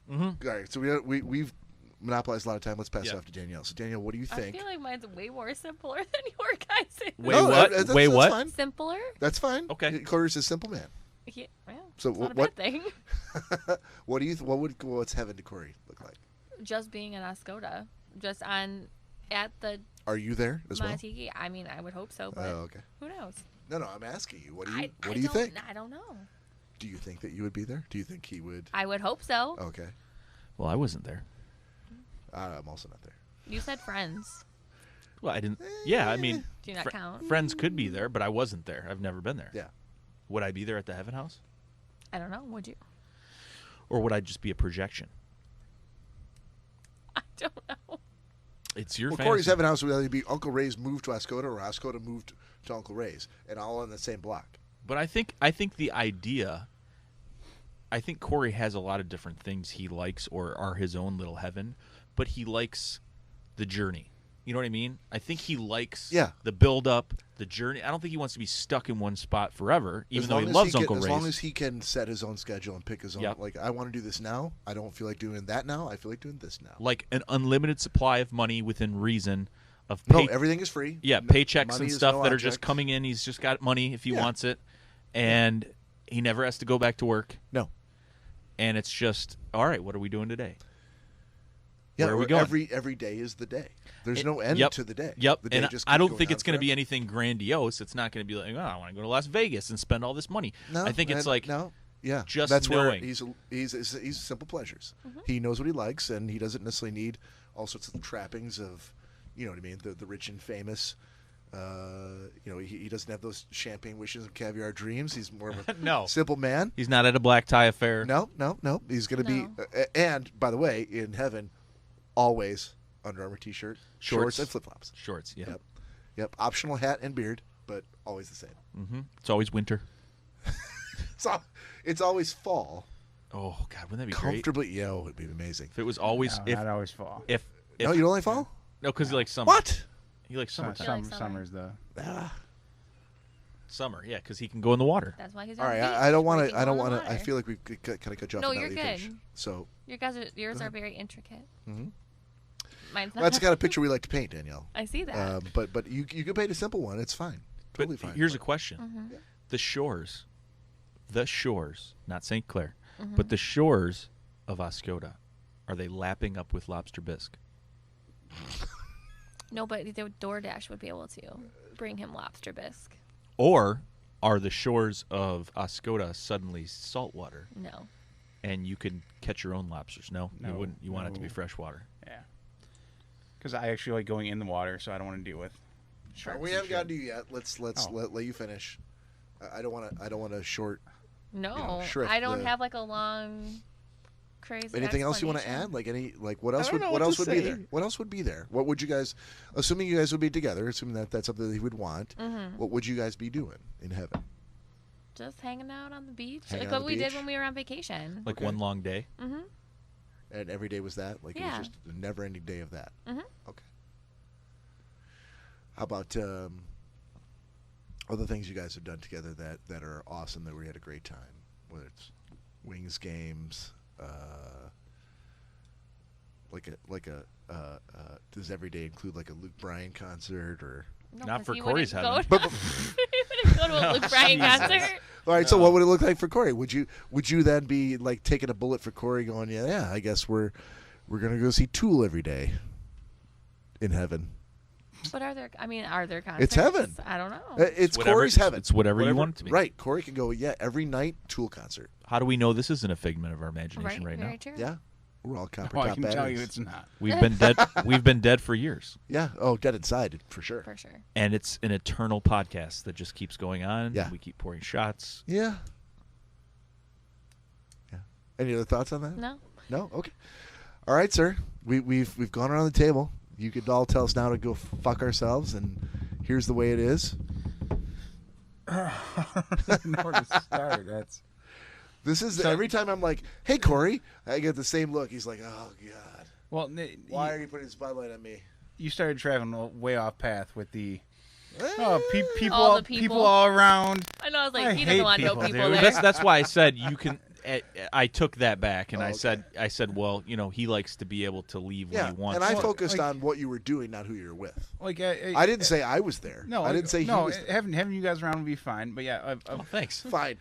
Mm-hmm. All right. So we've monopolized a lot of time. Let's pass it off to Danielle. So Danielle, what do you think? I feel like mine's way more simpler than your guys'. Wait, what? Fine. Simpler? That's fine. Okay. Corey's a simple man. Yeah, well, so not a bad thing. What's heaven to Corey look like? Just being in Ascota, just at the. Are you there as well? Matiki. I mean, I would hope so, but okay. Who knows? No, I'm asking you. What do you think? I don't know. Do you think that you would be there? Do you think he would? I would hope so. Okay. Well, I wasn't there. I'm also not there. You said friends. Well, I didn't. Yeah, I mean, do you not count? Friends could be there, but I wasn't there. I've never been there. Yeah. Would I be there at the Heaven House? I don't know. Would you? Or would I just be a projection? I don't know. It's your. Well, Corey's Heaven House would either be Uncle Ray's moved to Ascota or Ascota moved to Uncle Ray's, and all in the same block. But I think the idea. I think Corey has a lot of different things he likes or are his own little heaven, but he likes the journey. You know what I mean? I think he likes the build up, the journey. I don't think he wants to be stuck in one spot forever, even though he loves Uncle Ray's. As long as he can set his own schedule and pick his own. Like, I want to do this now. I don't feel like doing that now. I feel like doing this now. Like an unlimited supply of money within reason. No, everything is free. Yeah, paychecks and stuff that are just coming in. He's just got money if he wants it, and he never has to go back to work. No. And it's just, all right, what are we doing today? Yeah, where are we going? Every day is the day. There's no end to the day. Yep. The day and just I don't think it's going to be anything grandiose. It's not going to be like, I want to go to Las Vegas and spend all this money. No, I think it's like, just that's knowing. Where he's simple pleasures. Mm-hmm. He knows what he likes, and he doesn't necessarily need all sorts of trappings of, you know what I mean, the rich and famous. He doesn't have those champagne wishes and caviar dreams. He's more of a simple man. He's not at a black tie affair. No. He's going to be. And by the way, in heaven, always Under Armour t-shirt, shorts and flip flops. Shorts, yeah. Yep. Optional hat and beard, but always the same. Mm-hmm. It's always winter. It's always fall. Oh God, wouldn't that be comfortably? Great? Yeah, it would be amazing. If it was always, not always fall. If no, you don't like fall? No, because you like summer. What? You like summer? Summer's the summer. Yeah, because he can go in the water. That's why he's all right. I don't want to. I feel like we kind of cut you off. No, you're good. So yours are very intricate. Mm-hmm. Mine's not. Well, that's the kind of picture we like to paint, Danielle. I see that. But you can paint a simple one. It's fine. Totally fine. Here's a question: the shores, not St. Clair, but the shores of Oscoda, are they lapping up with lobster bisque? No, but the DoorDash would be able to bring him lobster bisque. Or are the shores of Oscoda suddenly saltwater? No. And you can catch your own lobsters? No, you wouldn't. You want it to be freshwater. Yeah. Because I actually like going in the water, so I don't want to deal with. We haven't gotten to you yet. Let's let you finish. I don't want to short. No, I don't have like a long, crazy. Anything else you want to add? What else would be there? What else would be there? What would you guys, assuming you guys would be together, assuming that that's something that he would want, what would you guys be doing in heaven? Just hanging out on the beach, like what we did when we were on vacation. Like one long day. Mm-hmm. And every day was that? Like it was just a never-ending day of that. Mm-hmm. Okay. How about other things you guys have done together that are awesome that we had a great time? Whether it's wings games, does every day include like a Luke Bryan concert or? No, not for Corey's heaven. We wouldn't go to a Luke Bryan concert. All right, so what would it look like for Corey? Would you then be like taking a bullet for Corey, going, yeah, I guess we're gonna go see Tool every day in heaven? But are there concerts? It's heaven. I don't know. It's Corey's heaven. It's whatever you want it to be. Right. Corey can go, every night, Tool concert. How do we know this isn't a figment of our imagination right now? True. Yeah. We're all copper I top can batteries. tell you it's not. We've been dead. We've been dead for years. Yeah. Oh, dead inside, for sure. For sure. And it's an eternal podcast that just keeps going on. Yeah. We keep pouring shots. Yeah. Yeah. Any other thoughts on that? No. No? Okay. All right, sir. We've gone around the table. You could all tell us now to go fuck ourselves, and here's the way it is. I don't know where to start. This is every time I'm like, "Hey, Corey," I get the same look. He's like, "Oh God, well, why are you putting the spotlight on me?" You started traveling way off path with the people all around. I know. I was like, he doesn't want no people there. That's why I said you can. I took that back, and I said, well, he likes to be able to leave when he wants. And I focused on what you were doing, not who you were with. Like I didn't say I was there. No, I didn't say he was there. Having you guys around would be fine. But yeah, thanks. Fine.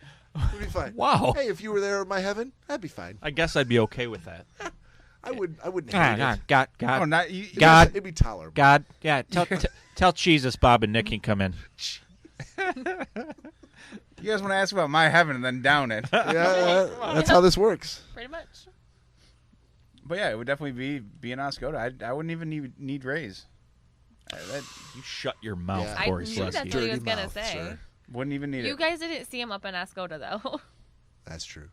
Would be fine. Wow. Hey, if you were there in my heaven, that'd be fine. I guess I'd be okay with that. I wouldn't hate it. God. Oh, not, God. It'd be tolerable. God. Yeah. Tell Jesus, Bob, and Nick can come in. You guys want to ask about my heaven and then down it. Yeah, that's how this works. Pretty much. But yeah, it would definitely be an Oscoda. I wouldn't even need Rays. You shut your mouth, Yeah. Corey. I knew that's what he was going to say. Sir. Wouldn't even need it. You guys didn't see him up in Oscoda, though. That's true.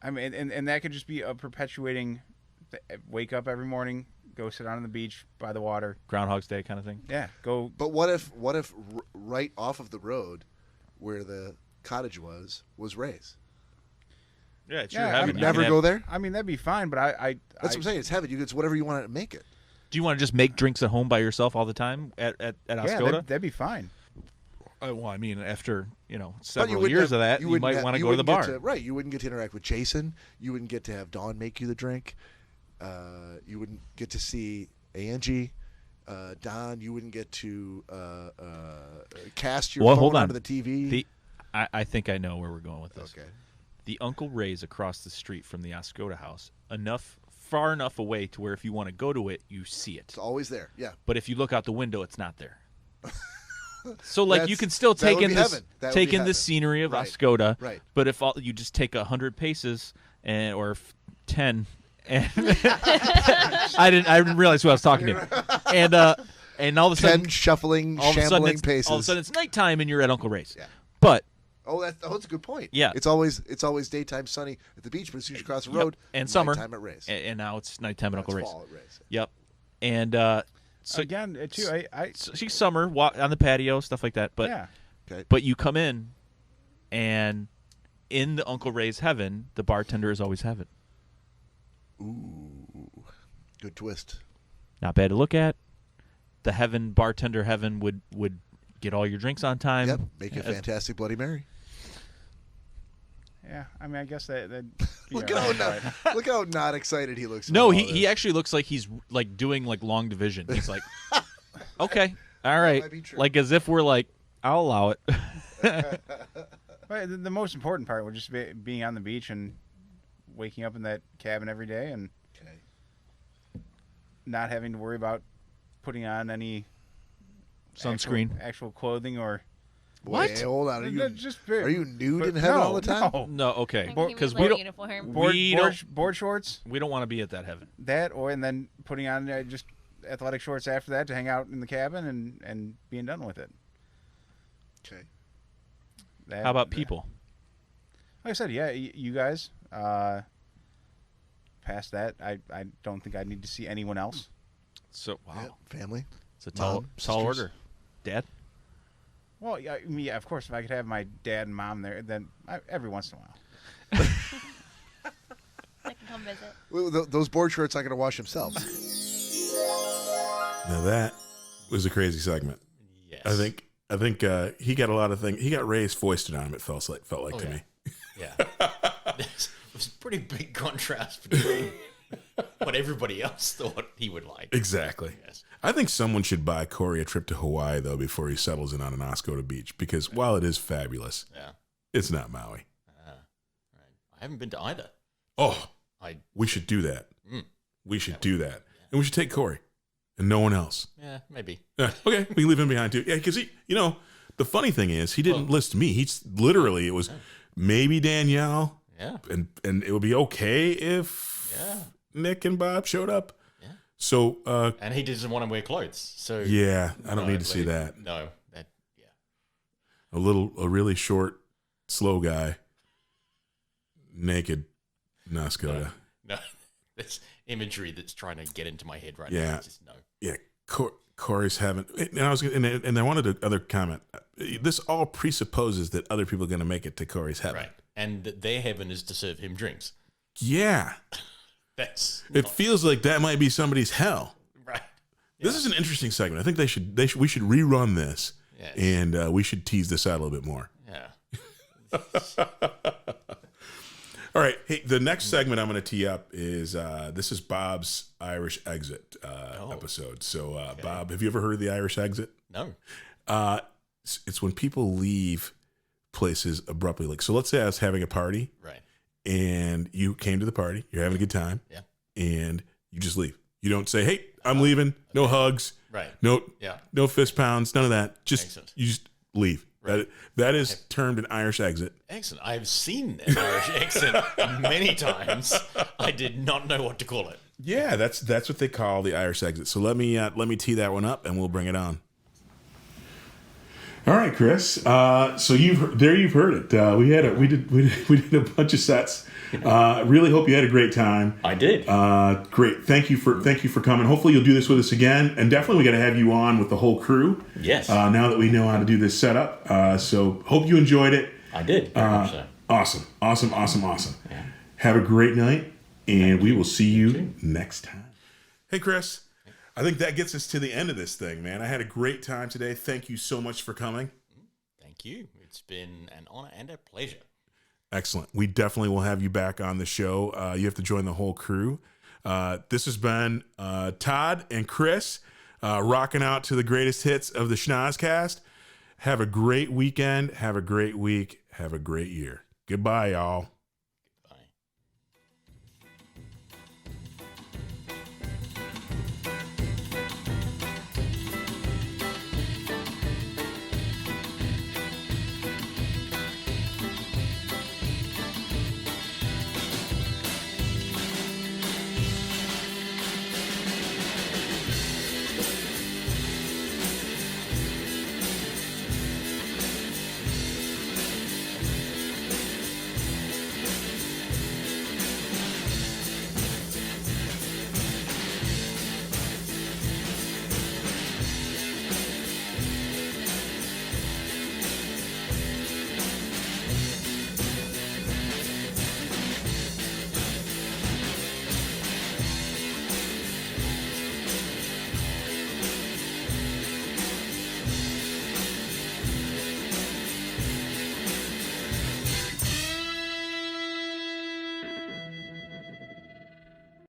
I mean, and that could just be a perpetuating. Wake up every morning, go sit down on the beach by the water. Groundhog's Day kind of thing. Yeah, go. But what if right off of the road, where the cottage was Ray's? Yeah, it's your Yeah, heaven. You'd never go there. I mean, that'd be fine, but That's what I'm saying. It's heaven. It's whatever you want to make it. Do you want to just make drinks at home by yourself all the time at Oscoda? Yeah, that'd be fine. Well, I mean, after several years of that, you might want to go to the bar. Right. You wouldn't get to interact with Jason. You wouldn't get to have Dawn make you the drink. You wouldn't get to see Angie. Don, you wouldn't get to cast your phone onto the TV. I think I know where we're going with this. Okay. The Uncle Ray's across the street from the Oscoda house, far enough away to where if you want to go to it, you see it. It's always there. Yeah. But if you look out the window, it's not there. So you can still take in the scenery of Oscoda. Right. But if you just take 100 paces or 10. And I didn't realize who I was talking to, and all of a sudden, 10 shambling paces. All of a sudden, it's nighttime and you're at Uncle Ray's. Yeah. But that's a good point. Yeah, it's always daytime sunny at the beach, but as soon as you cross the road, and summer, nighttime at Ray's. And now it's nighttime at Uncle Ray's. Fall at Ray's. Yep. And so again, too, she's summer walk on the patio, stuff like that. But yeah. Okay. But you come in, And in the Uncle Ray's heaven, the bartender is always heaven. Ooh, good twist. Not bad to look at. The bartender heaven would get all your drinks on time. Yep, make a fantastic Bloody Mary. Yeah, I mean, I guess that. Look how not excited he looks. No, he actually looks like he's like doing like long division. He's like, okay, all right, like as if we're like, I'll allow it. But the most important part would just be being on the beach and waking up in that cabin every day and not having to worry about putting on any sunscreen, actual clothing or. What? Wait, hold on. Are you nude in heaven all the time? No, okay. Because we don't board shorts. We don't want to be at that heaven. And then putting on just athletic shorts after that to hang out in the cabin and being done with it. Okay. How about people? Like I said, yeah, you guys. Past that, I don't think I need to see anyone else. So wow, yeah, family. It's a tall order. Dad. Well, yeah, of course, if I could have my dad and mom there, then every once in a while. I can come visit. Well, those board shorts are going to wash themselves. Now that was a crazy segment. Yes. I think he got a lot of things. He got Ray's foisted on him. It felt like to me. Yeah, it was a pretty big contrast between what everybody else thought he would like. Exactly. Yes. I think someone should buy Corey a trip to Hawaii though before he settles in on an Oscoda beach, because while it is fabulous, it's not Maui. Right. I haven't been to either. Oh, we should do that. We should do that, and we should take Corey and no one else. Yeah, maybe. Okay, we can leave him behind too. Yeah, because the funny thing is, he didn't list me. He's literally, it was maybe Danielle. Yeah. And it would be okay if Nick and Bob showed up. Yeah. So and he doesn't want to wear clothes. So yeah, I don't need to see that. No. A really short, slow guy, naked, Oscoda. No. That's imagery that's trying to get into my head right now. now. Just no. Yeah. Corey's having, and I wanted other comment. This all presupposes that other people are going to make it to Corey's heaven, right? And that their heaven is to serve him drinks. Yeah, it feels like that might be somebody's hell. Right. This is an interesting segment. I think we should rerun this, and we should tease this out a little bit more. Yeah. All right. Hey, the next segment I'm going to tee up is this is Bob's Irish exit episode. So, Bob, have you ever heard of the Irish exit? No. It's when people leave places abruptly. Like, so let's say I was having a party, right? And you came to the party. You're having a good time, yeah. And you just leave. You don't say, "Hey, I'm leaving." No hugs, right? No fist pounds. None of that. You just leave. Right. That is termed an Irish exit. Excellent. I've seen an Irish exit many times. I did not know what to call it. Yeah, that's what they call the Irish exit. So let me tee that one up, and we'll bring it on. All right, Chris. So you've heard it. We did a bunch of sets. Really hope you had a great time. I did. Great. Thank you for coming. Hopefully you'll do this with us again, and definitely we got to have you on with the whole crew. Yes. Now that we know how to do this setup, so hope you enjoyed it. I did. Very much so. Awesome. Yeah. Have a great night, and we will see you next time. Hey, Chris. I think that gets us to the end of this thing, man. I had a great time today. Thank you so much for coming. Thank you. It's been an honor and a pleasure. Excellent. We definitely will have you back on the show. You have to join the whole crew. This has been Todd and Chris rocking out to the greatest hits of the Schnozzcast. Have a great weekend. Have a great week. Have a great year. Goodbye, y'all.